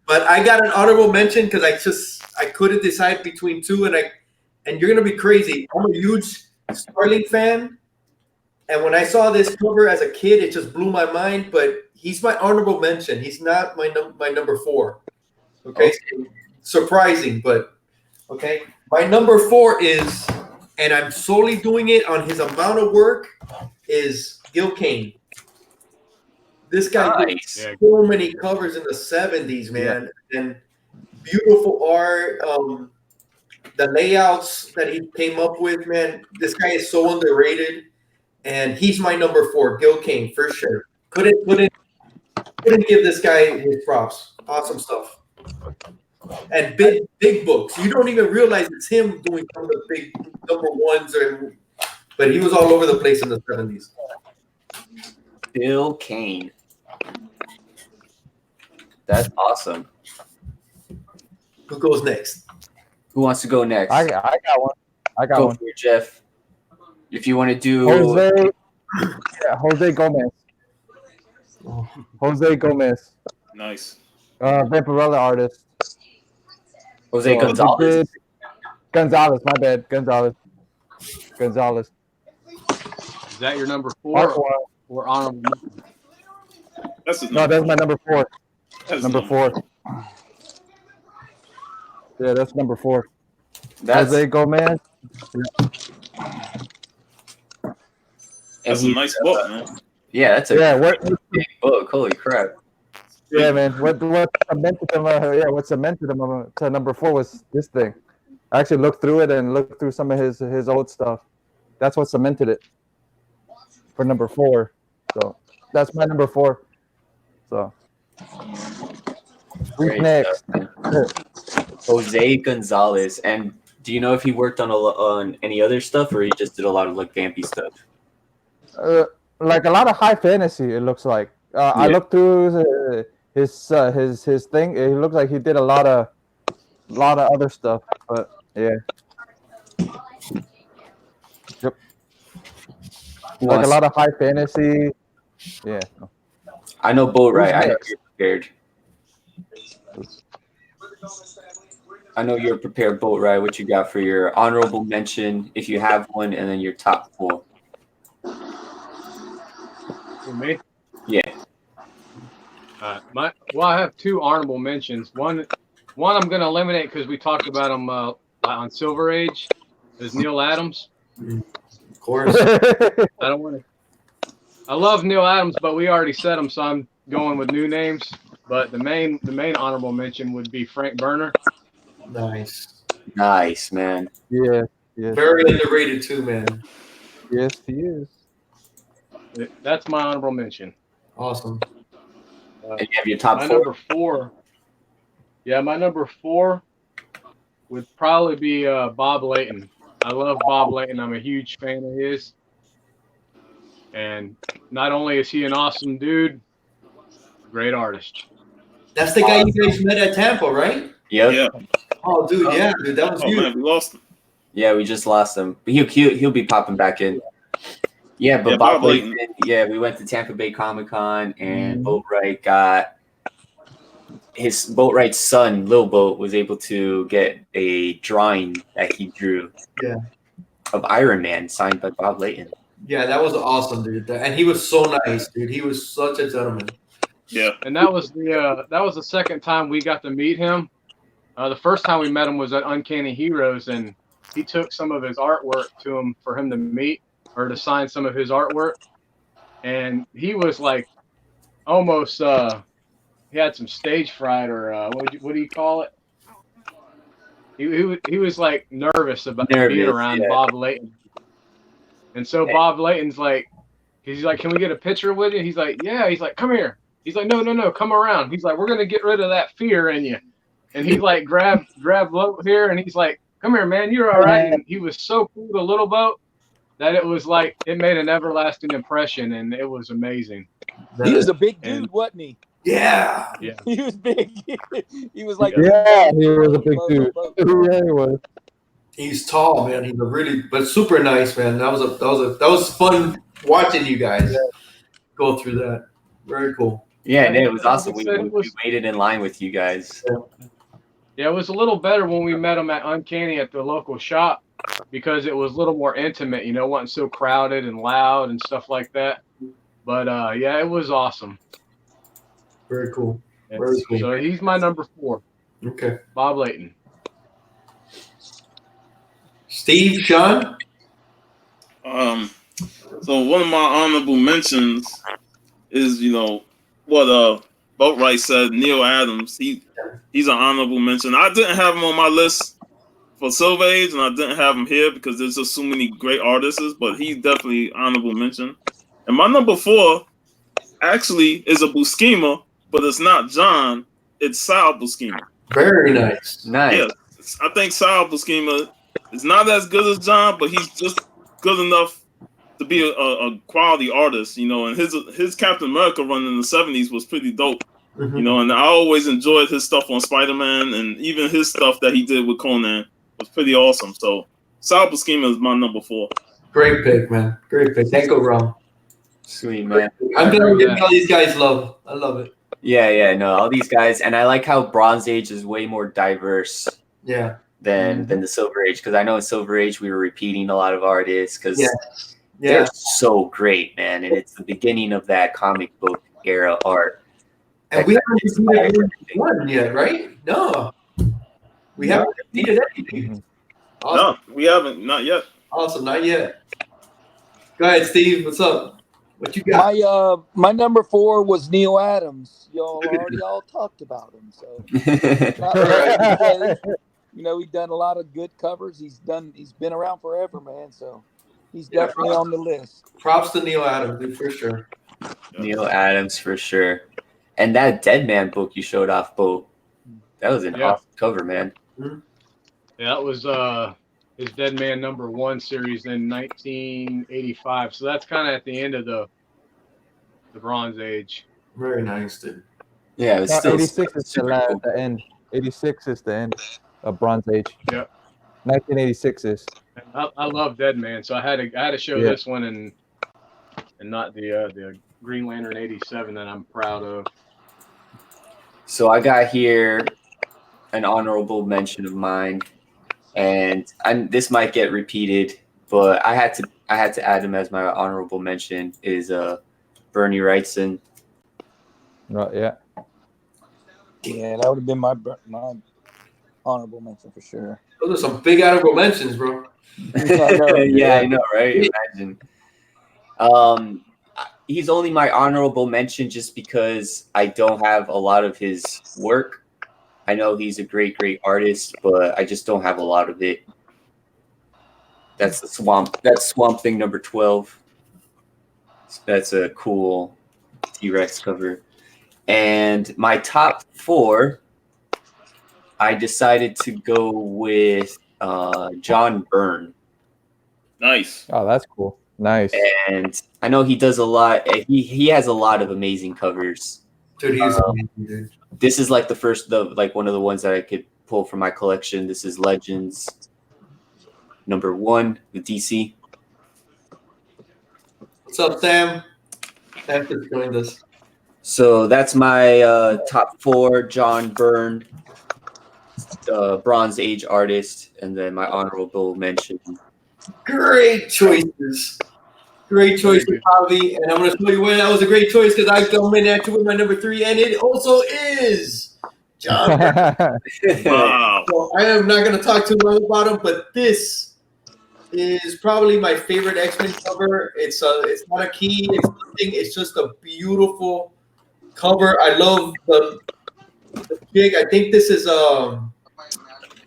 But I got an honorable mention because I couldn't decide between 2, and you're gonna be crazy. I'm a huge Starling fan, and when I saw this cover as a kid, it just blew my mind. But he's my honorable mention. He's not my number 4. Okay, surprising, but okay. My number 4 is, and I'm solely doing it on his amount of work, is Gil Kane. This guy did so many covers in the 70s, man, and beautiful art. The layouts that he came up with, man, this guy is so underrated. and he's my number 4, Gil Kane, for sure. Couldn't give this guy his props. Awesome stuff. And big books. You don't even realize it's him doing some of the big number ones, but he was all over the place in the 70s. Bill Kane. That's awesome. Who goes next? Who wants to go next? I got one. I got Go one. for it, Jeff. If you want to do Jose Gomez. Jose Gomez. Nice. Vampirella artist. Jose Gonzalez. Gonzalez, my bad. Gonzalez. Is that your number Part 4 one. or honorable mention? That's his No, that's my number 4. That's Number 4. Yeah, that's number 4. That's Jose Gomez. That's a nice book, man. Yeah, that's a big book. Holy crap. Yeah, man. What cemented him? What cemented him to number 4 was this thing. I actually looked through it and looked through some of his old stuff. That's what cemented it for number 4. So that's my number 4. So who's Great next? Jose Gonzalez. And do you know if he worked on any other stuff, or he just did a lot of like vampy stuff? Like a lot of high fantasy. It looks like. I looked through his thing. It looks like he did a lot of other stuff. But yeah. Yep. Like a lot of high fantasy. Yeah. I know Boatwright. I know you're prepared. I know you're prepared, Boatwright. What you got for your honorable mention, if you have one, and then your top 4? For me? Yeah. I have 2 honorable mentions. One I'm going to eliminate because we talked about him on Silver Age. Is Neil Adams. Of course. I don't want to. I love Neil Adams, but we already said him, so I'm going with new names. But the main honorable mention would be Frank Berner. Nice, man. Yeah. Very underrated too, man. Yes, he is. That's my honorable mention. Awesome. And you have your top 4? Number 4. Yeah, my number 4 would probably be Bob Layton. I love Bob Layton. I'm a huge fan of his. And not only is he an awesome dude, great artist. That's the guy you guys met at Tampa, right? Yep. Yeah. Oh, dude, that was you. Man, we lost him. Yeah, we just lost him. But he'll be popping back in. Yeah, but Bob Layton, we went to Tampa Bay Comic-Con, and Boatwright got Boatwright's son, Lil Boat, was able to get a drawing that he drew of Iron Man signed by Bob Layton. Yeah, that was awesome, dude. And he was so nice, dude. He was such a gentleman. Yeah. And that was the second time we got to meet him. The first time we met him was at Uncanny Heroes, and he took some of his artwork to him for him to meet or to sign some of his artwork. And he was like almost he had some stage fright, or what do you call it? He was like nervous about being around Bob Layton. And so Bob Layton's like, he's like, "Can we get a picture with you?" He's like, "Yeah." He's like, "Come here." He's like, No, come around. He's like, "We're gonna get rid of that fear in you." And he like grabbed Boat here, and he's like, "Come here, man, you're all right." And he was so cool to Little Boat that it was like it made an everlasting impression, and it was amazing. He was a big dude, wasn't he? Yeah. He was big. He was like he was a big dude. Yeah, he was. He's tall, man. He's but super nice, man. That was fun watching you guys go through that. Very cool. Yeah, and it was awesome. We waited in line with you guys. Yeah, it was a little better when we met him at Uncanny at the local shop because it was a little more intimate, wasn't so crowded and loud and stuff like that. But yeah, it was awesome. Very cool. So he's my number 4. Okay. Bob Layton. Steve, Sean? So one of my honorable mentions is, what Boatwright said, Neil Adams. He's an honorable mention. I didn't have him on my list for Silver Age, and I didn't have him here because there's just so many great artists. But he's definitely honorable mention. And my number 4 actually is a Buscema, but it's not John. It's Sal Buscema. Very nice. Nice. Yeah, I think Sal Buscema is not as good as John, but he's just good enough to be a quality artist, you know. And his Captain America run in the 70s was pretty dope, you know. And I always enjoyed his stuff on Spider-Man, and even his stuff that he did with Conan was pretty awesome. So Sal Buscema is my number 4. Great pick, man. Great pick. Can't go wrong. Sweet, man. I'm glad we're giving all these guys love. I love it. Yeah, no, all these guys, and I like how Bronze Age is way more diverse. Yeah. Than the Silver Age, because I know in Silver Age we were repeating a lot of artists because they're so great, man, and it's the beginning of that comic book era art. And we haven't repeated one yet, right? No, we haven't repeated anything. Awesome. No, we haven't, not yet. Awesome, not yet. Go ahead, Steve. What's up? What you got? My number 4 was Neil Adams. Y'all already all talked about him, so not really. You know, he's done a lot of good covers. He's been around forever, man. So he's definitely on the list. Props to Neil Adams, dude, for sure. Neil Adams for sure. And that Dead Man book you showed off, Bo, that was an awesome cover, man. Yeah, that was his Dead Man #1 series in 1985. So that's kind of at the end of the Bronze Age. Very nice, dude. Yeah, it was still 86 is the end. 86 is the end of Bronze Age. Yeah. 1986 is. I love Dead Man, so I had to show this one and not the Green Lantern 87 that I'm proud of. So I got here an honorable mention of mine, and this might get repeated, but I had to add him as my honorable mention. Is Bernie Wrightson. Right. Yeah. Yeah, that would have been my honorable mention for sure. Those are some big honorable mentions, bro. I know, right? Imagine. He's only my honorable mention just because I don't have a lot of his work. I know he's a great artist, but I just don't have a lot of it. That's the Swamp. That's Swamp Thing number 12. That's a cool T-Rex cover. And my top 4, I decided to go with John Byrne. Nice. Oh, that's cool. Nice. And I know he does a lot. He has a lot of amazing covers. Dude, he's amazing, dude. This is like one of the ones that I could pull from my collection. This is Legends #1 with DC. What's up, Sam? Sam just joined us. So that's my top 4: John Byrne, Bronze Age artist, and then my honorable mention. Great choices. Great choice, Javi. And I'm going to tell you why that was a great choice because I come in at you with my number 3, and it also is John Byrne. Wow. So I am not going to talk too long about him, but this is probably my favorite X-Men cover. It's not a key. It's nothing. It's just a beautiful cover. I love the chick. I think this is I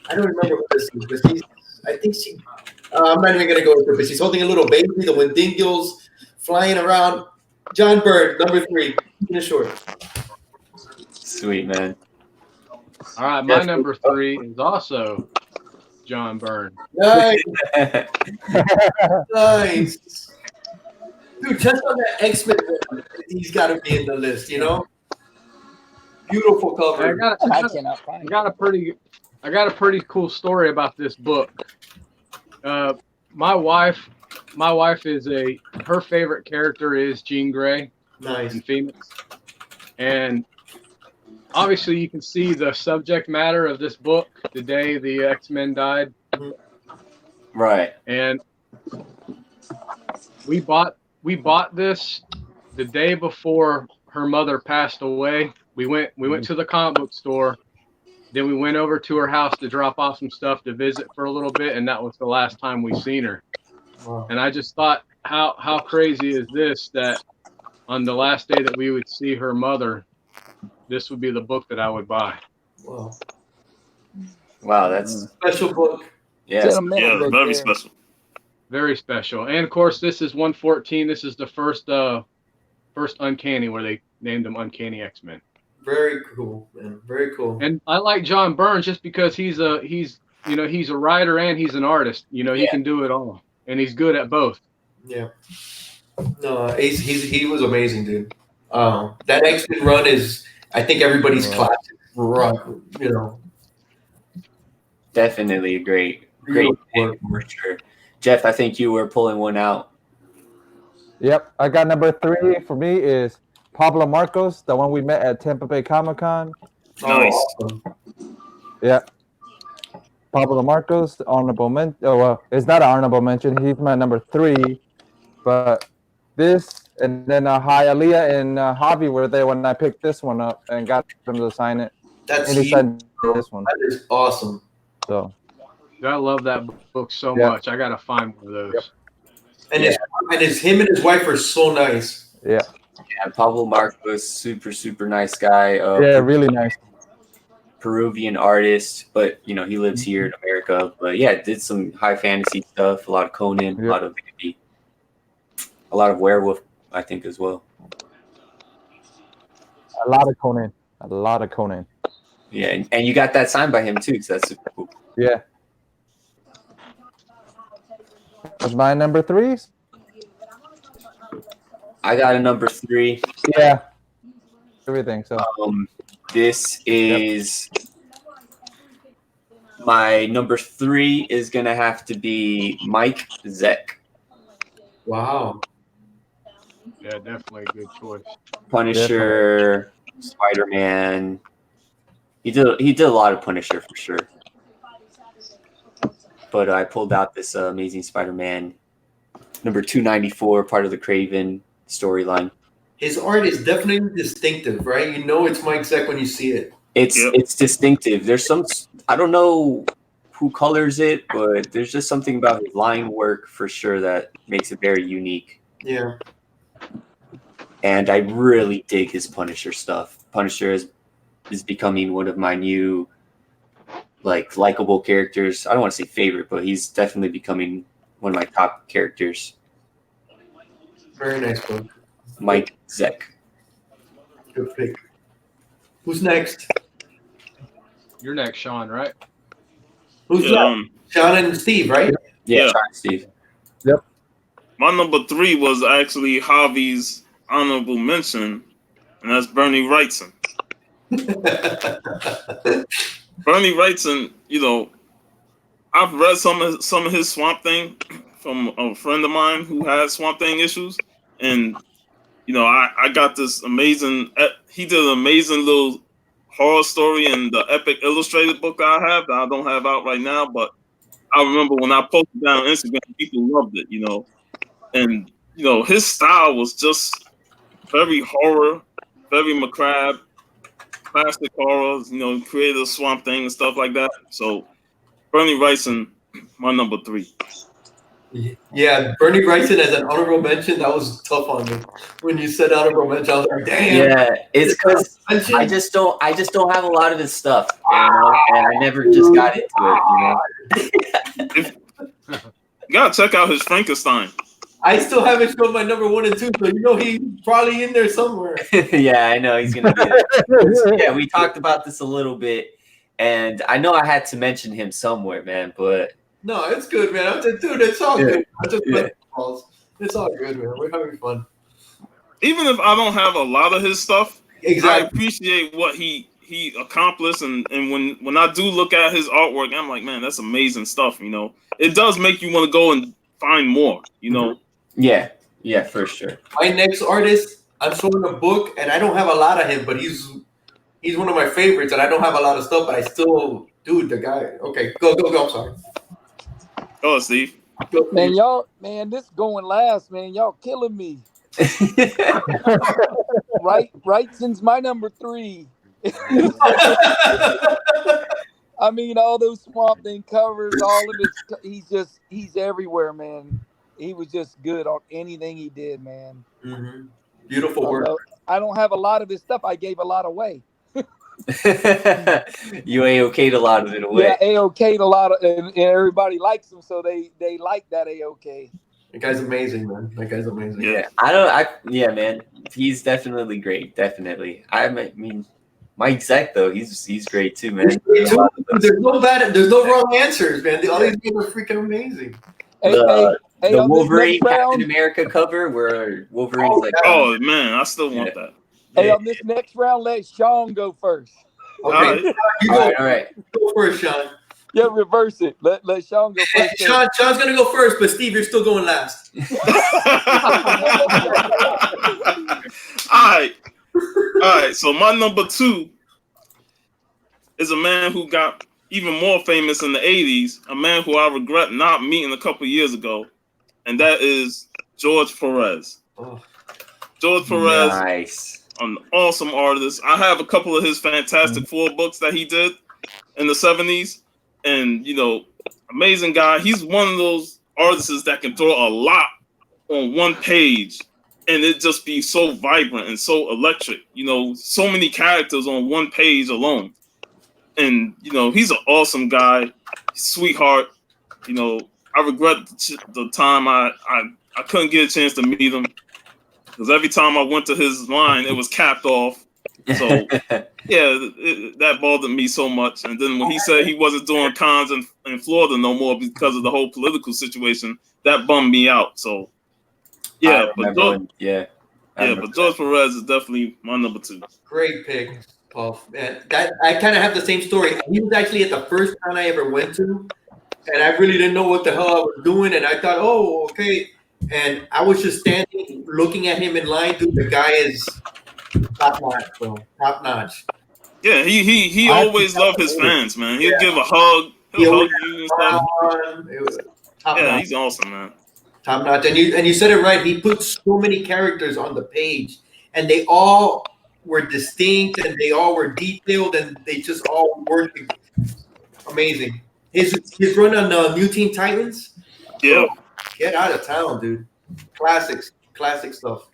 don't remember what this is, but I'm not even gonna go with her, but she's holding a little baby. The Wendigos flying around. John Byrne, number 3, in the short. Sweet, man. All right, my number 3 is also John Byrne. Nice. Nice. Dude, just on that X-Men, he's got to be in the list, you know? Beautiful cover. I got a pretty cool story about this book. My wife is her favorite character is Jean Grey. Nice. In Phoenix. And obviously you can see the subject matter of this book the day the X-Men died. Right. And we bought this the day before her mother passed away. We went to the comic book store. Then we went over to her house to drop off some stuff to visit for a little bit, and that was the last time we seen her. Wow. And I just thought, how crazy is this that on the last day that we would see her mother, this would be the book that I would buy. Wow. Wow, that's Special book. Yes. Yeah, Sentimental very there. special. Very special. And of course, this is 114. This is the first Uncanny where they named him Uncanny X-Men. Very cool, man. Very cool. And I like John Byrne just because he's a writer and he's an artist. You know, he can do it all, and he's good at both. Yeah. No, he was amazing, dude. That X-Men run is, I think, everybody's classic run. You know, Definitely a great Beautiful pick work. for sure. Jeff, I think you were pulling one out. Yep, I got number 3 for me is Pablo Marcos, the one we met at Tampa Bay Comic Con. Nice. Awesome. Yeah. Pablo Marcos, honorable mention. Oh, well, it's not an honorable mention. He's my number 3. But this, and then Hialeah and Javi were there when I picked this one up and got them to sign it. That's And he huge. signed this one. That is awesome. So, I love that book so much. I gotta find one of those. And him and his wife are so nice. yeah. Yeah, Pablo Marcos, super nice guy. Yeah, really nice. Peruvian artist, but he lives here in America. But yeah, did some high fantasy stuff, a lot of Conan, a lot of werewolf, I think, as well. A lot of Conan. Yeah, and you got that signed by him too, so that's super cool. Yeah. That's my number 3s. I got a number 3. Yeah. Everything. So This is my number 3 is gonna have to be Mike Zeck. Wow. Yeah, definitely a good choice. Punisher, Spider-Man. He did a lot of Punisher for sure. But I pulled out this Amazing Spider-Man number 294, part of the Craven storyline. His art is definitely distinctive, right? You know it's Mike Zeck when you see it. It's distinctive. There's some, I don't know who colors it, but there's just something about his line work for sure that makes it very unique. Yeah. And I really dig his Punisher stuff. Punisher is becoming one of my new likable characters. I don't want to say favorite, but he's definitely becoming one of my top characters. Very nice book. Mike Zeck. Good pick. Who's next? You're next, Sean, right? Who's next? Sean and Steve, right? Yeah. Yeah. Sorry, Steve. Yep. My number 3 was actually Javi's honorable mention, and that's Bernie Wrightson. Bernie Wrightson, I've read some of his Swamp Thing from a friend of mine who had Swamp Thing issues, and I got this amazing. He did an amazing little horror story in the epic illustrated book I have that I don't have out right now, but I remember when I posted that on Instagram, people loved it, and his style was just very horror, very macabre. Classic horrors, creative Swamp Thing and stuff like that. So, Bernie Wrightson, my number 3. Yeah, Bernie Wrightson as an honorable mention, that was tough on me. When you said honorable mention, I was like, damn. Yeah, it's because I just don't have a lot of his stuff, and I never just got into it. You gotta check out his Frankenstein. I still haven't shown my number 1 and 2, so he's probably in there somewhere. Yeah, I know he's gonna be there. Yeah, we talked about this a little bit, and I know I had to mention him somewhere, man. But no, it's good, man. It's all good. It's all good, man. We're having fun. Even if I don't have a lot of his stuff, Exactly. I appreciate what he accomplished, and when I do look at his artwork, I'm like, man, that's amazing stuff. It does make you want to go and find more. Yeah, for sure. My next artist, I'm showing a book, and I don't have a lot of him, but he's one of my favorites, and I don't have a lot of stuff, but I still, dude, the guy. Okay, go. I'm sorry. Go on, Steve. Man, this going last, man. Y'all killing me. Wrightson's my number 3. I mean, all those Swamp Thing covers, all of it. He's everywhere, man. He was just good on anything he did, man. Mm-hmm. Beautiful work. I don't have a lot of his stuff. I gave a lot away. You A-okay'd a lot of it away. Yeah, A-okay'd a lot of, and everybody likes him, so they like that A-okay. That guy's amazing, man. That guy's amazing. Yeah, man. He's definitely great. Definitely. I mean, Mike Zeck though, he's great too, man. There's no wrong answers, man. All these guys are freaking amazing. The on Wolverine this next round, Captain America cover where Wolverine's like, Oh man, I still want that. hey, on this next round, let Sean go first. Okay, all right. Go first, Sean. Yeah, reverse it. Let Sean go first. Sean's gonna go first, but Steve, you're still going last. All right. So my number 2 is a man who got even more famous in the 80s, a man who I regret not meeting a couple years ago, and that is George Perez. Oh. George Perez, Nice. an awesome artist. I have a couple of his Fantastic Four books that he did in the 70s, and amazing guy. He's one of those artists that can throw a lot on one page and it just be so vibrant and so electric. So many characters on one page alone. And he's an awesome guy, sweetheart. I regret the time I couldn't get a chance to meet him, because every time I went to his line, it was capped off. So that bothered me so much. And then when he said he wasn't doing cons in Florida no more because of the whole political situation, that bummed me out. So but George Perez is definitely my number 2. Great pick, Puff. Man, I kind of have the same story. He was actually at the first con I ever went to, and I really didn't know what the hell I was doing. And I thought, oh, okay. And I was just standing, looking at him in line. Dude, the guy is top notch, bro. Top notch. Yeah, he always loved his fans, man. He'll give a hug. He'll hug you and stuff. He's awesome, man. Top notch. And you said it right. He put so many characters on the page, and they all were distinct, and they all were detailed, and they just all worked amazing. His run on New Teen Titans. Yeah. Get out of town, dude. Classic stuff.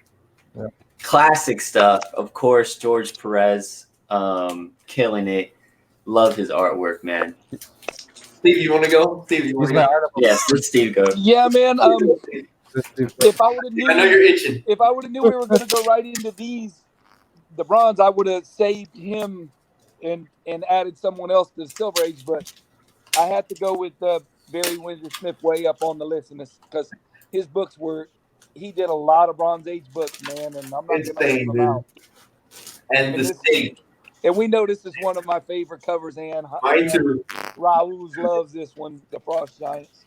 Yeah. Classic stuff. Of course, George Perez, killing it. Love his artwork, man. Steve, you want to go? Yes, let Steve go. Yeah, man. If I would have knew, I know you're itching. If I would have knew we were going to go right into the bronze, I would have saved him and added someone else to the Silver Age. But I had to go with Barry Windsor Smith way up on the list, and because his books he did a lot of Bronze Age books, man, and I'm not going to leave them out. And the state. And we know this is one of my favorite covers, and Mine too. Raul loves this one, the Frost Giants.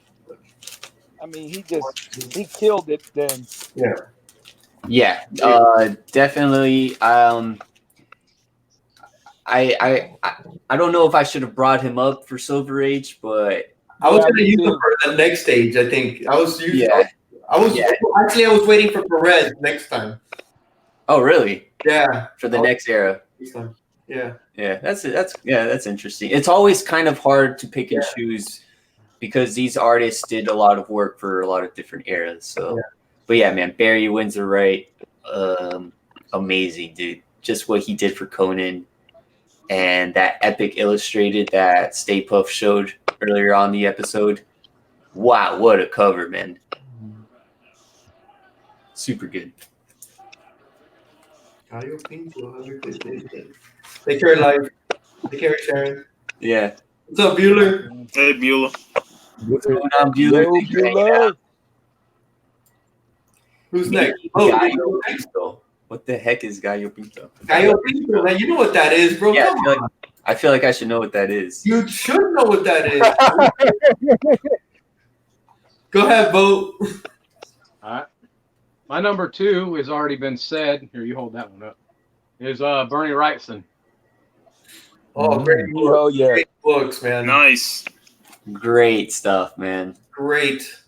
I mean, he killed it then. Yeah, definitely. I don't know if I should have brought him up for Silver Age, but I was going to use him for the next stage. I think I was using. Actually, I was waiting for Perez next time. Oh, really? Yeah. For the next era. Yeah. Yeah, that's interesting. It's always kind of hard to pick and choose because these artists did a lot of work for a lot of different eras. So, but yeah, man, Barry Windsor Wright, amazing dude. Just what he did for Conan, and that epic illustrated that Stay Puft showed earlier on the episode. Wow, what a cover, man! Super good. Take care, life. Take care, Sharon. Yeah. What's up, Bueller? Hey, Bueller. What's going on, Bueller? Who's next? Gallo Pinto. What the heck is Gallo Pinto? Gallo Pinto, man. You know what that is, bro. Yeah, I feel like I should know what that is. You should know what that is. Go ahead, Bo. All right. My number 2 has already been said. Here, you hold that one up. Is Bernie Wrightson. Oh, great books. Oh, yeah. Great books, man. Nice. Great stuff, man. Great.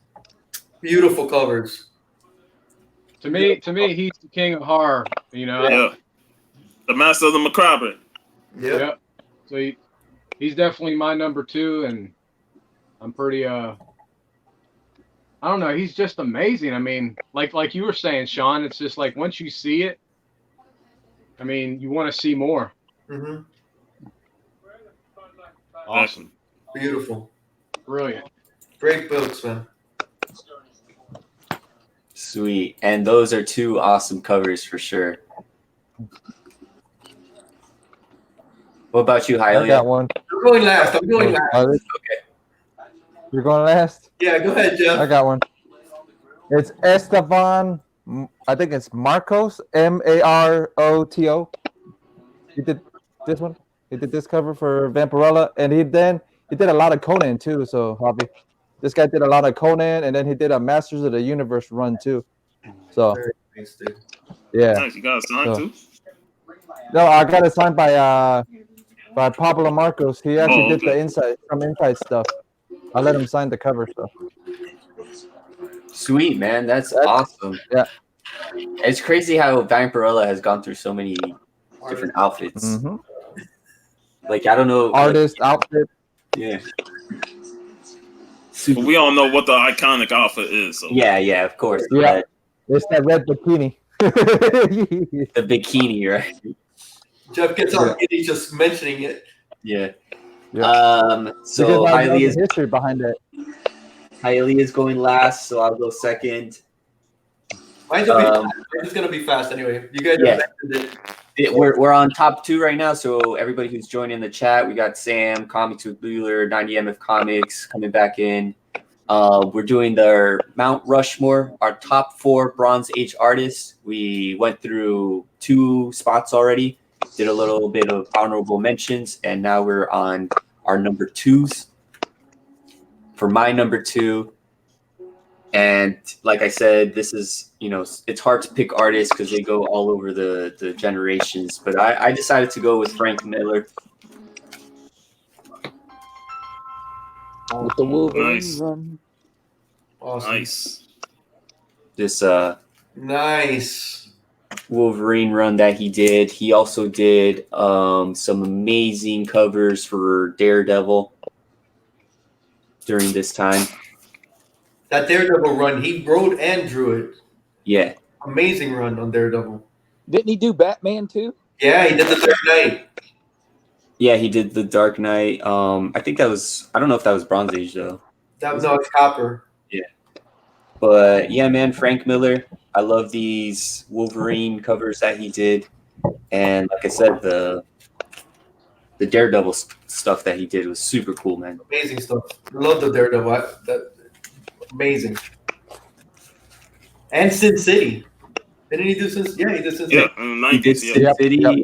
Beautiful covers. To me, he's the king of horror. Yeah. The master of the macabre. Yep. So he's definitely my number 2, and I'm pretty I don't know. He's just amazing. I mean, like you were saying, Sean, it's just like once you see it, I mean, you want to see more. Mm-hmm. Awesome. Beautiful. Brilliant. Great books, man. Sweet. And those are two awesome covers for sure. What about you, I Hialeah? got one. I'm going last. Okay. You're going last? Yeah, go ahead, Jeff. I got one. It's Esteban. I think it's Marcos. Maroto. He did this one. He did this cover for Vampirella, and he did a lot of Conan too. So, Javi, this guy did a lot of Conan, and then he did a Masters of the Universe run too. So, Very nice, dude. yeah. Nice. You got a sign too? No, I got it signed by Pablo Marcos. He actually did the some inside stuff. I let him sign the cover stuff. Sweet, man. That's awesome. Yeah. It's crazy how Vampirella has gone through so many different outfits. Mm-hmm. Like, I don't know. Artist, outfit. Yeah. But we all know what the iconic outfit is. So. Yeah, of course. Yeah. It's that red bikini. The bikini, right? Jeff gets all giddy just mentioning it. Yeah. So Hialeah's history behind it. Hialeah's going last, so I'll go second. Mine's gonna be fast anyway. You guys have mentioned it. We're on top 2 right now, so everybody who's joining the chat, we got Sam, Comics with Bueller, 90MF Comics coming back in. We're doing the Mount Rushmore, our top 4 Bronze Age artists. We went through 2 spots already, did a little bit of honorable mentions, and now we're on our number 2s. For my number 2, and like I said, this is, it's hard to pick artists because they go all over the generations, but I decided to go with Frank Miller. With the Wolverine Nice. run. Awesome. Nice. This Nice. Wolverine run that he did. He also did some amazing covers for Daredevil during this time. That Daredevil run, he wrote and drew it. Yeah. Amazing run on Daredevil. Didn't he do Batman too? Yeah, he did the Dark Knight. Yeah, he did the Dark Knight. I think that was, I don't know if that was Bronze Age though. It's Copper. Yeah. But yeah, man, Frank Miller. I love these Wolverine covers that he did. And like I said, the Daredevil stuff that he did was super cool, man. Amazing stuff. Love the Daredevil. Amazing. And Sin City. Didn't he do Sin City? Yeah, he did Sin City. Yeah, He did Sin yeah. City. Yep.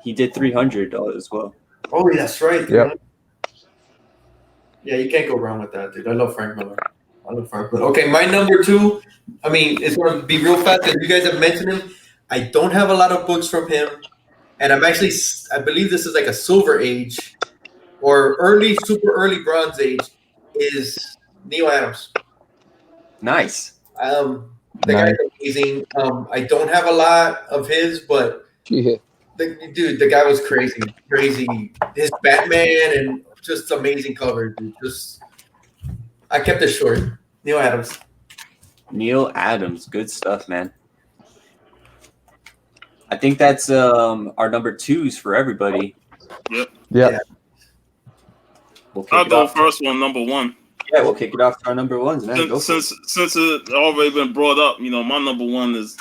He did 300 as well. Oh, that's right. Yep. Yeah, you can't go wrong with that, dude. I love Frank Miller. Okay, my number 2, it's going to be real fast because you guys have mentioned him. I don't have a lot of books from him. And I believe this is like a Silver Age or super early Bronze Age, is Neil Adams. Nice. The guy's amazing. I don't have a lot of his, but the guy was crazy. His Batman and just amazing cover, dude. I kept it short. Neil Adams. Good stuff, man. I think that's our number 2s for everybody. Yep. Yeah. I'll go first one, number 1. Yeah, we'll kick it off to our number 1s, man. Since it already been brought up, my number 1 is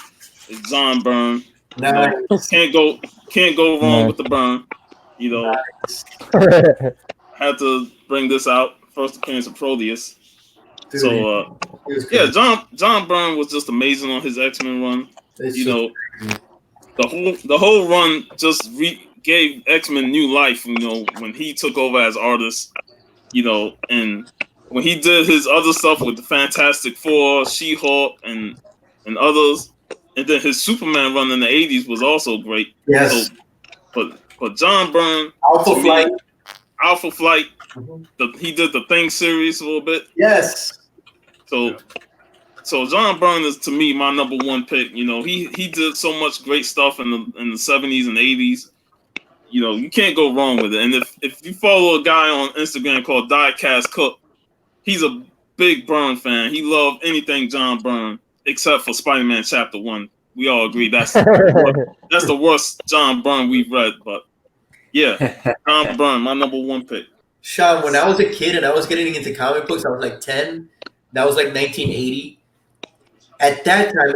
John Byrne. Nice. Can't go wrong with the Byrne. Had to bring this out. First appearance of Proteus. Dude, John Byrne was just amazing on his X-Men run. The whole run just gave X-Men new life. When he took over as artist, and when he did his other stuff with the Fantastic Four, She-Hulk, and others, and then his Superman run in the '80s was also great. Yes. So, but John Byrne, Alpha Flight. Mm-hmm. He did the Thing series a little bit. Yes. So John Byrne is, to me, my number 1 pick. He did so much great stuff in the '70s and '80s. You can't go wrong with it. And if you follow a guy on Instagram called Diecast Cook, he's a big Byrne fan. He loved anything John Byrne except for Spider-Man Chapter 1. We all agree that's the worst John Byrne we've read. But yeah, John Byrne, my number 1 pick. Sean, when I was a kid and I was getting into comic books, I was like 10. That was like 1980. At that time,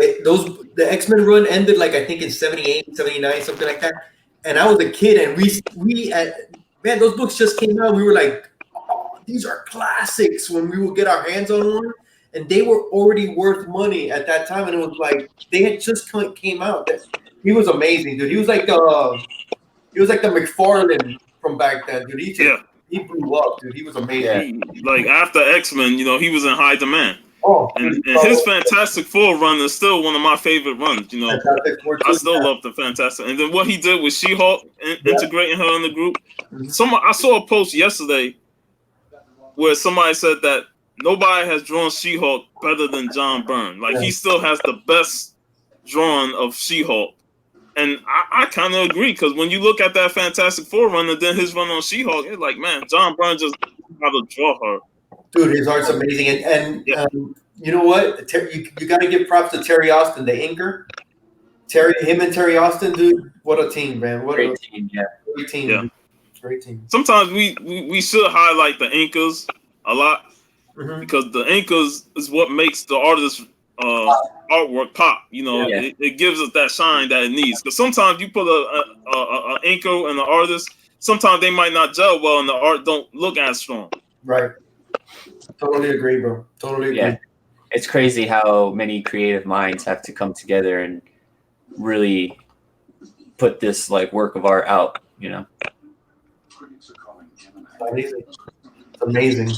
the X-Men run ended like I think in 78, 79, something like that. And I was a kid, and man, those books just came out. We were like, oh, these are classics when we would get our hands on one. And they were already worth money at that time. And it was like they had just came out. He was amazing, dude. He was like the McFarlane from back then, dude. He blew up, dude. He was amazing. Like after X-Men, you know, he was in high demand. Oh, and his Fantastic Four run is still one of my favorite runs. You know, I still love the Fantastic. And then what he did with She-Hulk, integrating her in the group. I saw a post yesterday where somebody said that nobody has drawn She-Hulk better than John Byrne. Like he still has the best drawing of She-Hulk. And I kind of agree, because when you look at that Fantastic Four run and then his run on She-Hulk, it's like, man, John Byrne just knows how to draw her. Dude, his art's amazing. And you know what? You got to give props to Terry Austin, the inker. Him and Terry Austin, dude, what a team, man. What Great a team, yeah. Great team. Yeah. Great team. Sometimes we should highlight the inkers a lot, because the inkers is what makes the artist's artwork pop. You know, it gives us that shine that it needs. Because sometimes you put a inker and an artist, sometimes they might not gel well and the art don't look as strong. Right. Totally agree, bro. Totally agree. Yeah. It's crazy how many creative minds have to come together and really put this like work of art out, you know. Amazing. It's amazing.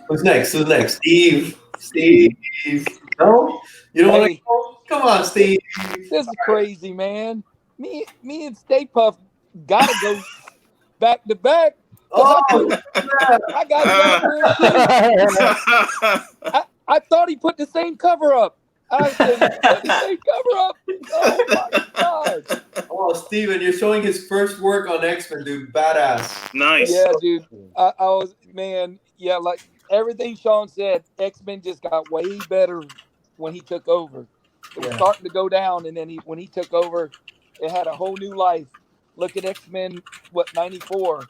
Who's next? Steve. No? You don't want to go? Come on, Steve. This is crazy, man. Me and Stay Puft gotta go back to back. Oh, I got I thought he put the same cover up. I said, put the same cover up. Oh my god. Oh, Steven, you're showing his first work on X-Men, dude. Badass. Nice. Yeah, dude. I was, man. Yeah, like everything Sean said, X-Men just got way better when he took over. It was starting to go down, and then when he took over, it had a whole new life. Look at X-Men, 94.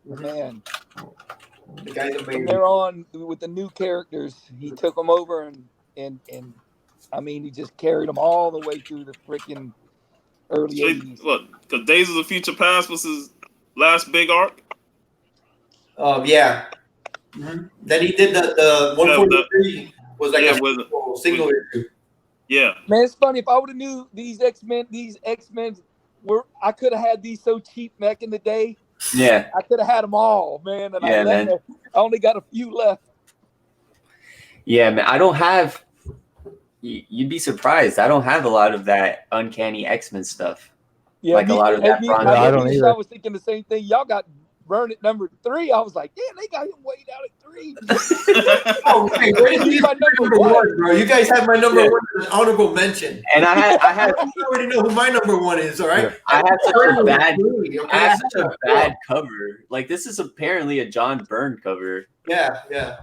Man, the guy's amazing. From there on, with the new characters, he took them over, and I mean, he just carried them all the way through the freaking early 80s. Look, the Days of the Future Past was his last big arc. Yeah. Then he did the 143 was like a single issue. Yeah. Man, it's funny. If I would have knew these X-Men were, I could have had these so cheap back in the day. Yeah, I could have had them all, man. And I only got a few left. Yeah, man. I don't have. You'd be surprised. I don't have a lot of that uncanny X-Men stuff. Yeah, like a lot of that. I don't either. I was thinking the same thing. Y'all got Byrne at number 3. I was like, damn, they got him way down at 3. Oh, hey, where did you my number one, bro? You guys have my number one as an honorable mention. And I have. You already know who my number one is, all right? I have such a bad cover. Like, this is apparently a John Byrne cover. Yeah.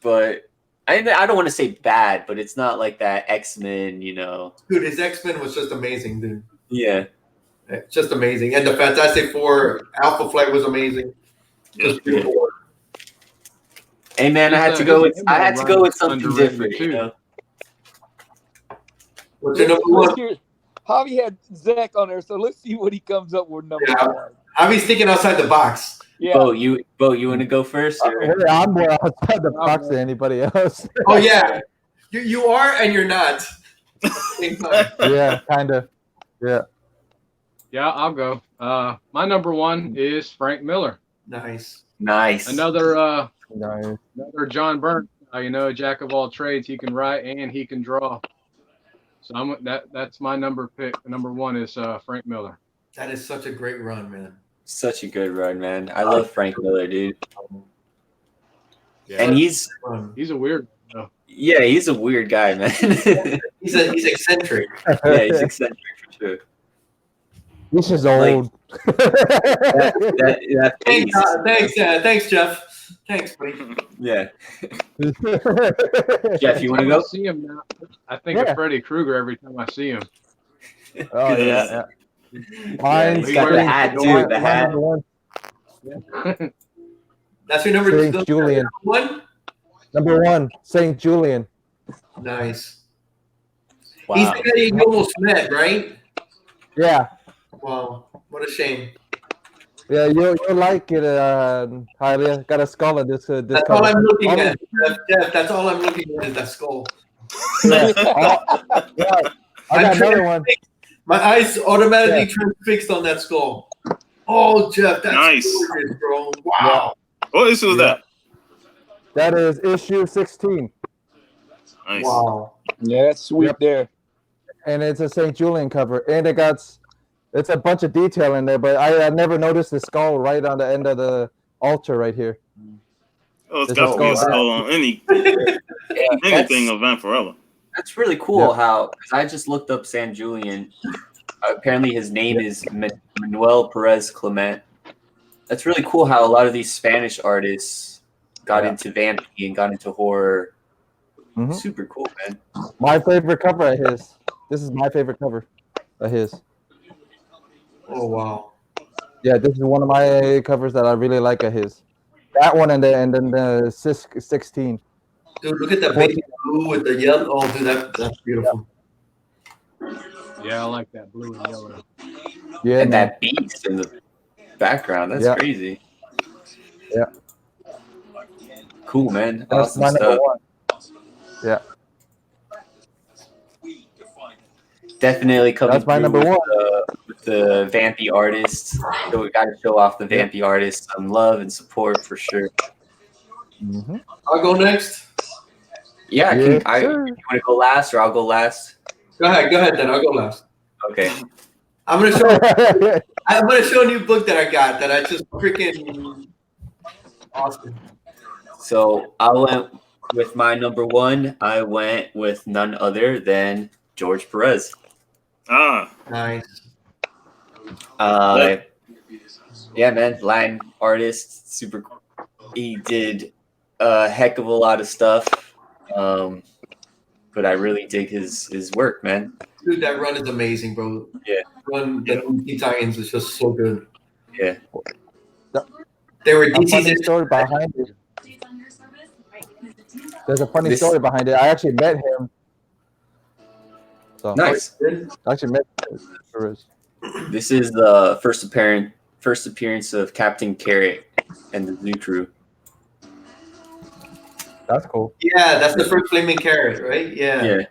But I don't want to say bad, but it's not like that X-Men, you know. Dude, his X-Men was just amazing, dude. Yeah. Just amazing. And the Fantastic Four Alpha Flight was amazing. Just beautiful work. Hey man, I had to go with something different, you know. What's your number one? Javi had Zach on there, so let's see what he comes up with number one. Javi's thinking outside the box. Yeah. Bo, you want to go first? Or? I'm more outside the box than anybody else. Oh yeah, you are and you're not. Yeah, kind of. Yeah. Yeah, I'll go. My number one is Frank Miller. Nice. Another John Byrne. You know, jack of all trades. He can write and he can draw. So that's my number one is Frank Miller. That is such a great run, man. Such a good run, man. I love Frank Miller, dude. Yeah. And he's a weird. Yeah, he's a weird guy, man. he's eccentric. Yeah, he's eccentric for sure. He's just old. Thanks, Jeff. Thanks, buddy. Yeah. Jeff, you want to go? See him now. I think of Freddy Krueger every time I see him. Oh yeah. He's got the hat too. The hat. That's your number Saint Julian. one? Number 1, Saint Julian. Nice. Wow. He's the guy that you almost met, right? Yeah. Wow. What a shame. Yeah, you'll like it. Hialeah. Got a skull in this. This That's cover. all I'm looking All at. Jeff, that's all I'm looking at is that skull. Yeah. I got another one. My eyes automatically transfixed on that skull. Oh, Jeff, that's Nice. gorgeous, bro. Wow. What issue is that? That is issue 16. Nice. Wow. Yeah, that's sweet Yep. there. And it's a St. Julian cover. And it's a bunch of detail in there, but I never noticed the skull right on the end of the altar right here. Oh, it's There's got a to be a skull skull on anything of Vampirella. That's really cool. Yep. How? Because I just looked up San Julian. Apparently, his name is Manuel Perez Clement. That's really cool. How a lot of these Spanish artists got into vampy and got into horror. Mhm. Super cool, man. My favorite cover of his. This is my favorite cover of his. Oh, wow. Yeah, this is one of my covers that I really like of his. That one and then the 16. Dude, look at that baby blue with the yellow. Oh, dude, that's beautiful. Yeah, I like that blue and yellow. Yeah, And man. that beast in the background. That's Yeah. crazy. Yeah. Cool, man. That's Awesome my number stuff. 1. Yeah. Definitely coming That's my through number 1. with the vampy artists. So we got to show off the vampy artists some love and support for sure. Mm-hmm. I'll go next. Yeah, Yes, you sir. want to go last or I'll go last? Go ahead, then. I'll go last. Okay. I'm gonna show a new book that I got that I just freaking awesome. So I went with my number 1. I went with none other than George Perez. Ah, Nice. Yeah, man, Latin artist, super. He did a heck of a lot of stuff, but I really dig his work, man. Dude, that run is amazing, bro. Yeah. Run the Titans is just so good. Yeah. They were A funny DC's. story behind it. There's a funny This- story behind it. I actually met him. So Nice. I actually met him. This is the first appearance of Captain Carrot and the Zoo Crew. That's cool. Yeah, that's the first flaming carrot, right? Yeah. Yeah.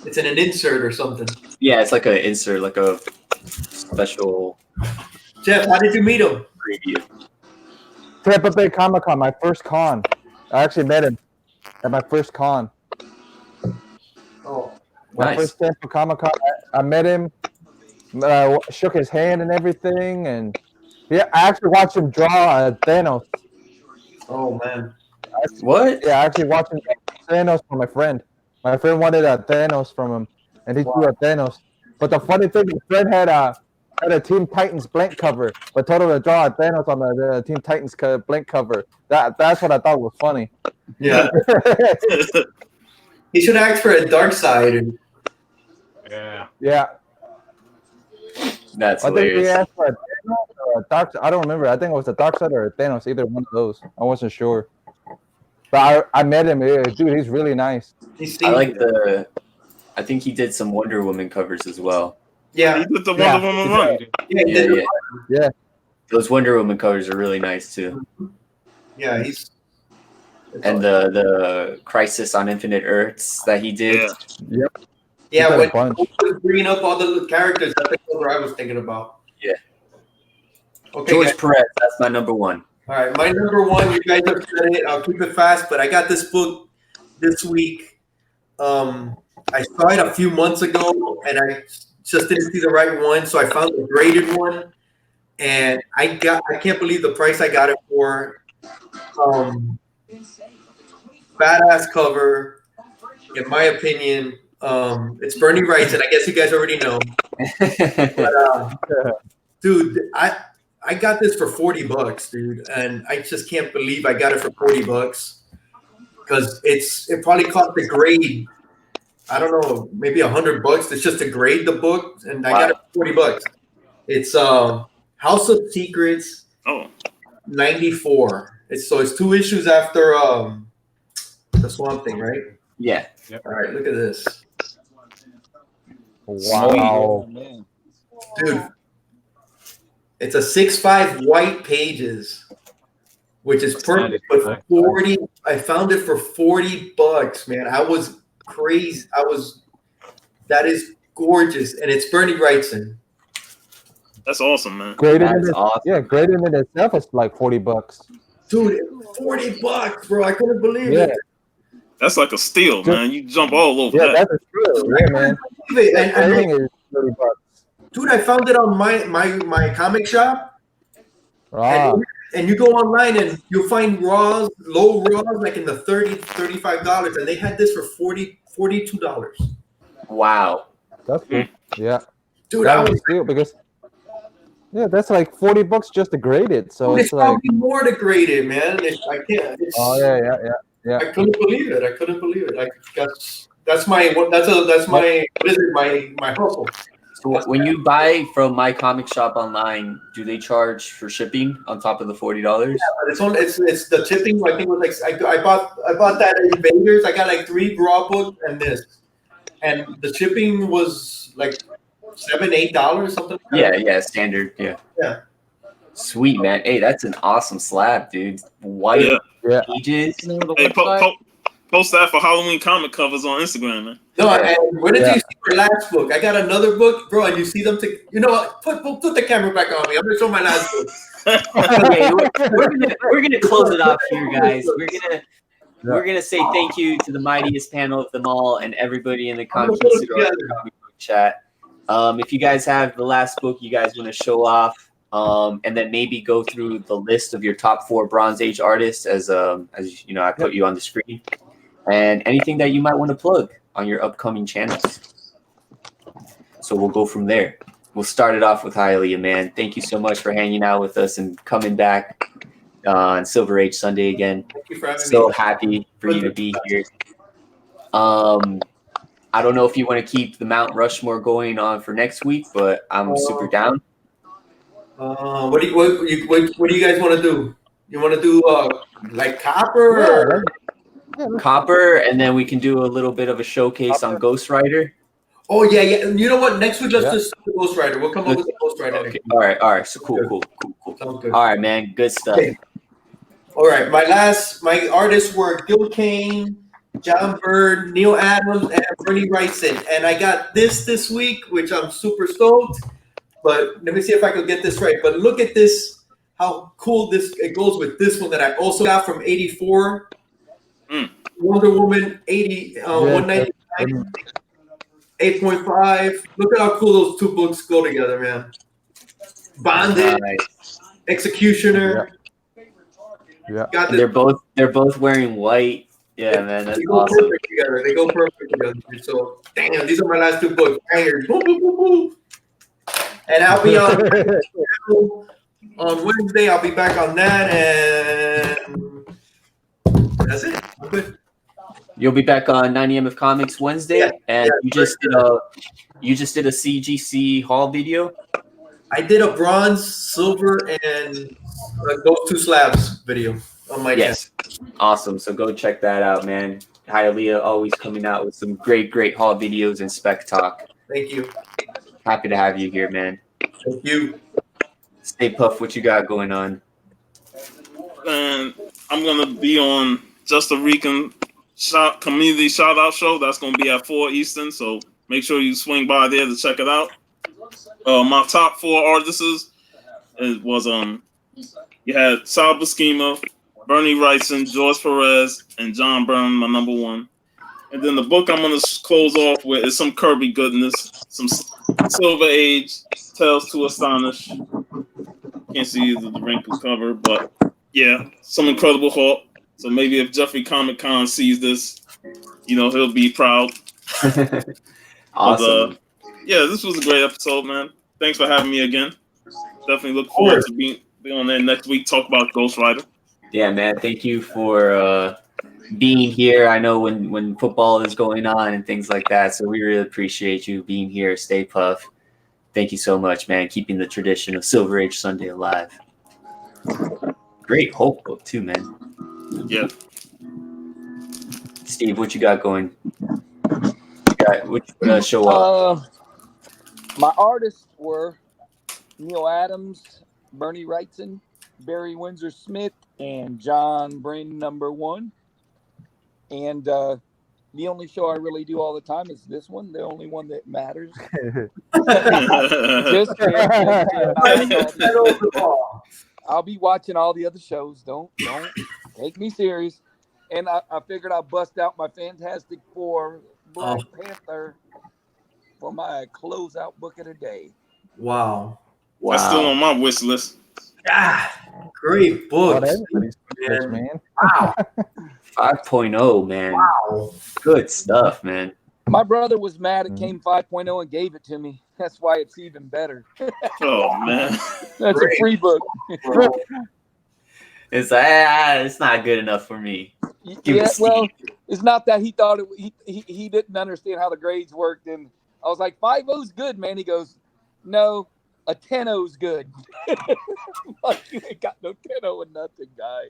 It's in an insert or something. Yeah, it's like an insert, like a special Jeff, how did you meet him? preview. Tampa Bay Comic Con, my first con. I actually met him at my first con. Oh, My Nice. first Tampa Comic Con. I met him, shook his hand and everything, and yeah, I actually watched him draw Thanos. oh man. What? Yeah, I actually watched him draw Thanos for my friend. My friend wanted a Thanos from him, and he drew a Thanos. But the funny thing, my friend had a Team Titans blank cover, but told him to draw a Thanos on the Team Titans blank cover. That's what I thought was funny. Yeah. He should ask for a dark side. And Yeah. Yeah. That's I think he hilarious. asked for a Thanos or a Dark. I don't remember. I think it was a Dark Side or a Thanos. Either one of those. I wasn't sure. But I met him. Yeah, dude, he's really nice. he's I like I think he did some Wonder Woman covers as well. Yeah. he did the Yeah. Wonder Woman run. Yeah, he Yeah, did. yeah. Those Wonder Woman covers are really nice too. Yeah, he's. And the Crisis on Infinite Earths that he did. Yeah. Yeah, He's when got a bunch. he was bringing up all the characters, that's the cover I was thinking about. Yeah. Okay, George guys. Perez, that's my number 1. All right, my number 1. You guys have said it. I'll keep it fast, but I got this book this week. I saw it a few months ago, and I just didn't see the right one, so I found the graded one, and I can't believe the price I got it for. Badass cover, in my opinion. It's Bernie Wright's, and I guess you guys already know. But, dude, I got this for $40, dude, and I just can't believe I got it for $40 because it probably cost the grade. I don't know, maybe $100. It's just to grade the book, and I got it for $40. It's House of Secrets Oh, 94. It's 2 issues after the Swamp Thing, right? Yeah. All right, look at this, Wow. Oh, man. dude. It's a 6.5 white pages, which is perfect. But 40, I found it for $40, man. I was crazy. That is gorgeous, and it's Bernie Wrightson. That's awesome, man. Graded That's in awesome. Yeah, graded in itself is like $40. Dude, $40, bro. I couldn't believe Yeah. it. That's like a steal, man. You jump all over Yeah, that. that's true. Yeah, man. And Grading is $30. dude, I found it on my comic shop. Ah, And you go online and you'll find low raws like in the $35, and they had this for $42. Wow. that's good. Yeah, Dude, I that was was a steal because that's like $40 just to grade it. So it's it's like, probably more to grade it, man. I can't. oh yeah. I couldn't believe it. Like that's my what is it? My hustle. So when you buy from my comic shop online, do they charge for shipping on top of the $40? But it's the shipping. I think it was like I bought that Invaders. I got like 3 raw books and this, and the shipping was like $7-8 something. Like Yeah, standard. Yeah. Yeah. Sweet, man. Hey, that's an awesome slab, dude. White Yeah. pages. Hey, post that for Halloween comic covers on Instagram, man. No, and where did you see your last book? I got another book, bro, and you see them. You know what? Put the camera back on me. I'm gonna show my last book. Okay, we're gonna close it off here, guys. We're gonna say thank you to the mightiest panel of them all and everybody in the Conquistadork Comic Book Chat. If you guys have the last book you guys want to show off, and then maybe go through the list of your top 4 Bronze Age artists as you know, I put you on the screen, and anything that you might want to plug on your upcoming channels. So we'll go from there. We'll start it off with Hialeah, man. Thank you so much for hanging out with us and coming back on Silver Age Sunday again. Thank you for having So me. happy for you to be here. I don't know if you want to keep the Mount Rushmore going on for next week, but I'm super down. What do you guys want to do? You want to do like Copper? Copper, and then we can do a little bit of a showcase on Ghost Rider. Oh yeah. You know what? Next week let's just do Ghost Rider. We'll come up with the Ghost Rider. Okay. All right. So cool. Sounds good. All right, man. Good stuff. Okay. All right. My artists were Gil Kane, John Bird, Neil Adams, and Bernie Wrightson. And I got this week, which I'm super stoked. But let me see if I could get this right. But look at this, how cool it goes with this one that I also got from '84. Wonder Woman 199, 8.5. Look at how cool those 2 books go together, man. Bonded, Executioner. Yeah. Got And they're both wearing white. Yeah, man, that's they go awesome. perfect together. They go perfect together. So, damn, these are my last 2 books. Bangers. Boom, boom, boom, boom. And I'll be on Wednesday. I'll be back on that, and that's it. I'm good. You'll be back on 90MF Comics Wednesday, and you just did a CGC haul video. I did a bronze, silver, and those 2 slabs video on my channel. Awesome. So go check that out, man. Hialeah always coming out with some great haul videos and spec talk. Thank you. Happy to have you here, man. Thank you. Stay Puff, what you got going on? And I'm gonna be on Just a Rican community shout out show. That's gonna be at 4 Eastern. So make sure you swing by there to check it out. My top 4 artists was you had Sal Buscema, Bernie Wrightson, George Perez, and John Byrne, my number 1. And then the book I'm going to close off with is some Kirby goodness, some Silver Age, Tales to Astonish. Can't see the wrinkled cover, but yeah, some Incredible Hulk. So maybe if Jeffrey Comic Con sees this, he'll be proud. Awesome. But, yeah, this was a great episode, man. Thanks for having me again. Definitely look forward to being on there next week, talk about Ghost Rider. Yeah, man. Thank you for being here. I know when football is going on and things like that, so we really appreciate you being here. Stay Puff. Thank you so much, man. Keeping the tradition of Silver Age Sunday alive. Great Hulk book too, man. Yeah. Steve, what you got going? Which show up? My artists were Neil Adams, Bernie Wrightson, Barry Windsor Smith, and John Bryn #1. And the only show I really do all the time is this one, the only one that matters. Just kidding. I'll be watching all the other shows. Don't take me serious. And I figured I'll bust out my Fantastic Four Black Panther for my closeout book of the day. Wow. That's still on my wish list. Great books. Man. Wow. 5.0, man. Wow. Good stuff, man. My brother was mad it came 5.0 and gave it to me. That's why it's even better. Oh man. That's a free book. It's like, it's not good enough for me. Yeah, well, it's not that he thought he didn't understand how the grades worked, and I was like, 5.0's good, man. He goes, no, a 10.0's good. Like, you ain't got no 10.0 or nothing, guy.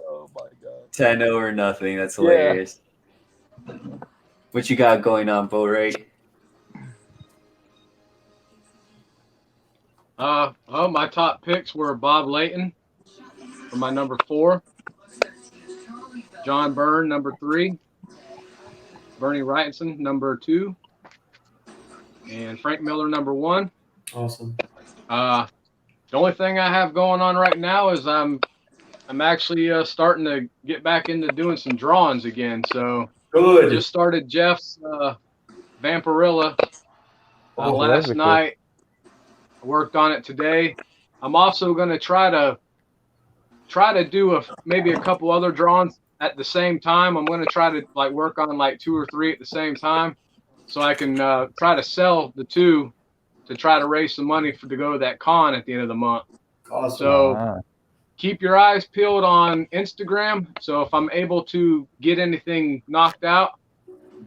Oh my god. 10.0 or nothing. That's hilarious. Yeah. What you got going on, Boatwright? My top picks were Bob Layton for my #4, John Byrne #3, Bernie Wrightson #2, and Frank Miller #1. Awesome. The only thing I have going on right now is I'm actually starting to get back into doing some drawings again. So good. I just started Jeff's Vampirilla last night. I worked on it today. I'm also going to try to do maybe a couple other drawings at the same time. I'm going to try to work on 2 or 3 at the same time, so I can try to sell the 2 to try to raise some money to go to that con at the end of the month. Awesome. So keep your eyes peeled on Instagram. So if I'm able to get anything knocked out,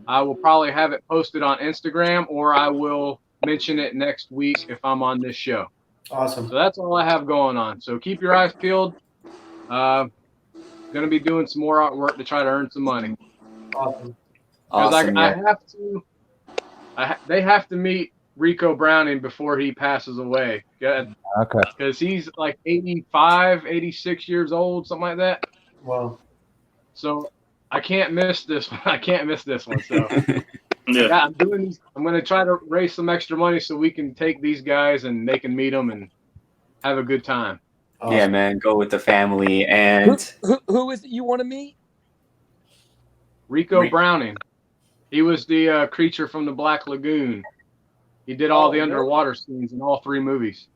I will probably have it posted on Instagram, or I will mention it next week if I'm on this show. Awesome. So that's all I have going on. So keep your eyes peeled. Going to be doing some more artwork to try to earn some money. Awesome. Awesome, I have to. They have to meet Rico Browning before he passes away. Okay. Because he's 85, 86 years old, something like that. Wow. So I can't miss this one. I can't miss this one. So Yeah. I'm going to try to raise some extra money so we can take these guys and they can meet them and have a good time. Awesome. Yeah, man. Go with the family. And who is it you want to meet? Rico Browning. He was the creature from the Black Lagoon. He did all the underwater scenes in all 3 movies.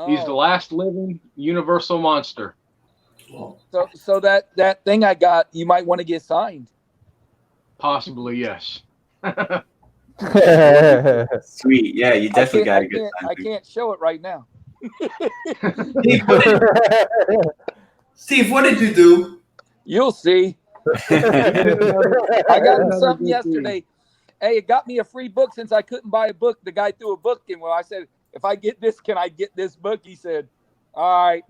He's the last living universal monster. So that thing I got, you might want to get signed. Possibly, yes. Sweet. Yeah, you definitely got to get signed. I can't show it right now. Steve, what did you do? You'll see. I got him something yesterday. Hey, it got me a free book since I couldn't buy a book. The guy threw a book in. Well, I said, if I get this, can I get this book? He said, all right.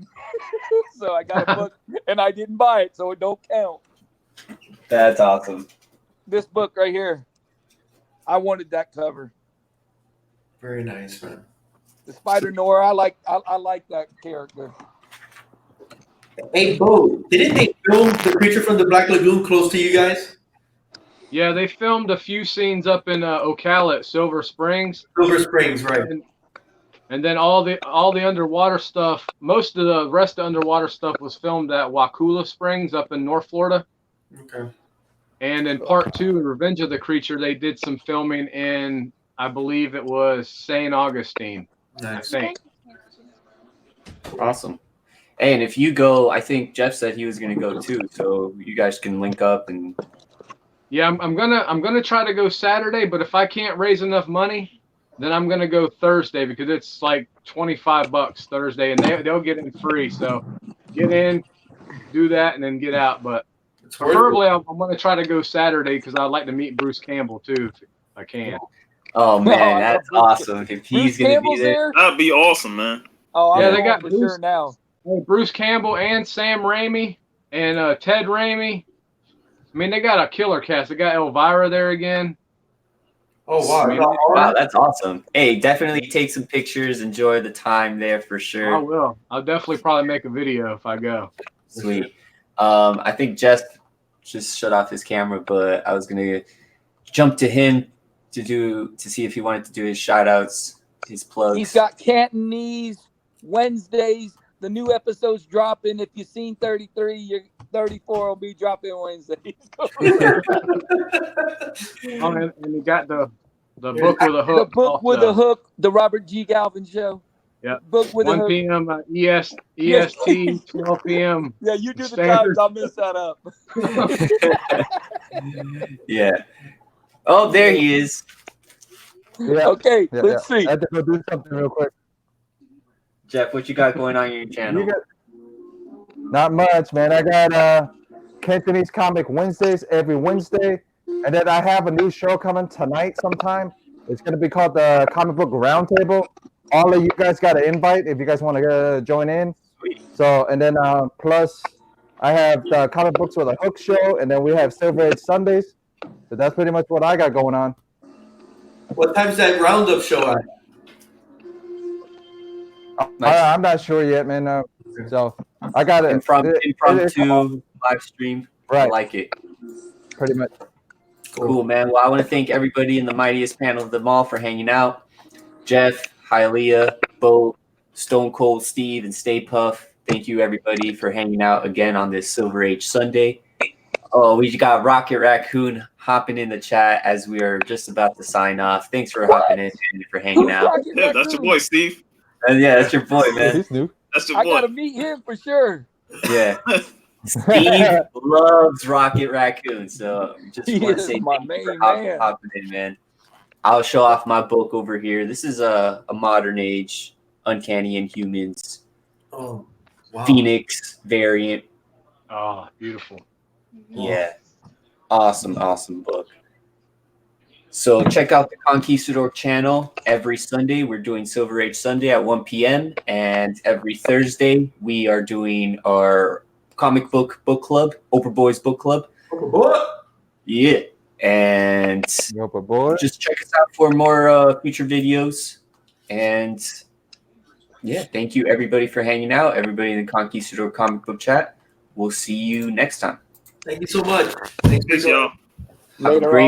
So I got a book, and I didn't buy it, so it don't count. That's awesome. This book right here, I wanted that cover. Very nice, man. The Spider Noir, I like that character. Hey, Bo, didn't they film the creature from the Black Lagoon close to you guys? Yeah, they filmed a few scenes up in Ocala at Silver Springs. Silver Springs, right. And then all the underwater stuff, most of the rest of the underwater stuff was filmed at Wakulla Springs up in North Florida. Okay. And in part 2, Revenge of the Creature, they did some filming in, I believe it was St. Augustine. Nice. I think. Awesome. Hey, and if you go, I think Jeff said he was going to go too, so you guys can link up and. Yeah, I'm gonna try to go Saturday, but if I can't raise enough money, then I'm gonna go Thursday because it's $25 Thursday, and they'll get in free. So get in, do that, and then get out. But preferably, I'm gonna try to go Saturday because I'd like to meet Bruce Campbell too, if I can. Oh man, that's awesome! If he's gonna be there, that'd be awesome, man. Oh, yeah, I'm they got for Bruce. sure now. Bruce Campbell and Sam Raimi and Ted Raimi. I mean, they got a killer cast. They got Elvira there again. Oh wow! I mean, Wow, that's awesome. Hey, definitely take some pictures. Enjoy the time there for sure. I will. I'll definitely probably make a video if I go. Sweet. I think Jeff just shut off his camera, but I was gonna jump to him to see if he wanted to do his shout outs, his plugs. He's got Cantonese Wednesdays. The new episode's dropping. If you've seen 33, your 34 will be dropping Wednesday. Oh, and you got the book with a hook. The book with a hook, the Robert G. Galvin show. Yeah. Book with 1 a hook. p.m. EST, 12 p.m. Yeah, you do the Standard. times. I'll mess that up. Yeah. Oh, there he is. Yeah. Okay, Yeah, let's see. I had to go do something real quick. Jeff, what you got going on your channel? Not much, man. I got Cantonese Comic Wednesdays every Wednesday, and then I have a new show coming tonight sometime. It's going to be called the Comic Book Roundtable. All of you guys got an invite if you guys want to join in. Sweet. So, and then plus I have the Comic Books with a Hook show, and then we have Silver Age Sundays. So that's pretty much what I got going on. What time's that roundup show at? Nice. I'm not sure yet, man. So I got it. Impromptu live stream. Right. I like it. Pretty much. Cool, man. Well, I want to thank everybody in the mightiest panel of them all for hanging out. Jeff, Hialeah, Bo, Stone Cold Steve, and Stay Puff. Thank you, everybody, for hanging out again on this Silver Age Sunday. Oh, we got Rocket Raccoon hopping in the chat as we are just about to sign off. Thanks for hopping in and for hanging out. Yeah, that's your boy, Steve. Yeah, that's your boy, man. He's new. That's your I boy. gotta meet him for sure. Yeah. Steve loves Rocket Raccoon, so just He want to is say my thank you main for man. hopping in, man. I'll show off my book over here. This is a modern age Uncanny Inhumans Oh, wow. Phoenix variant. Oh, beautiful. Yeah. Awesome book. So check out the Conquistadork channel. Every Sunday, we're doing Silver Age Sunday at 1 p.m. And every Thursday, we are doing our comic book club, Overboys Book Club. What? Yeah. And Boy. just check us out for more future videos. And yeah, thank you, everybody, for hanging out. Everybody in the Conquistadork Comic Book Chat. We'll see you next time. Thank you so much. Thanks, Peace, y'all. Have a Later great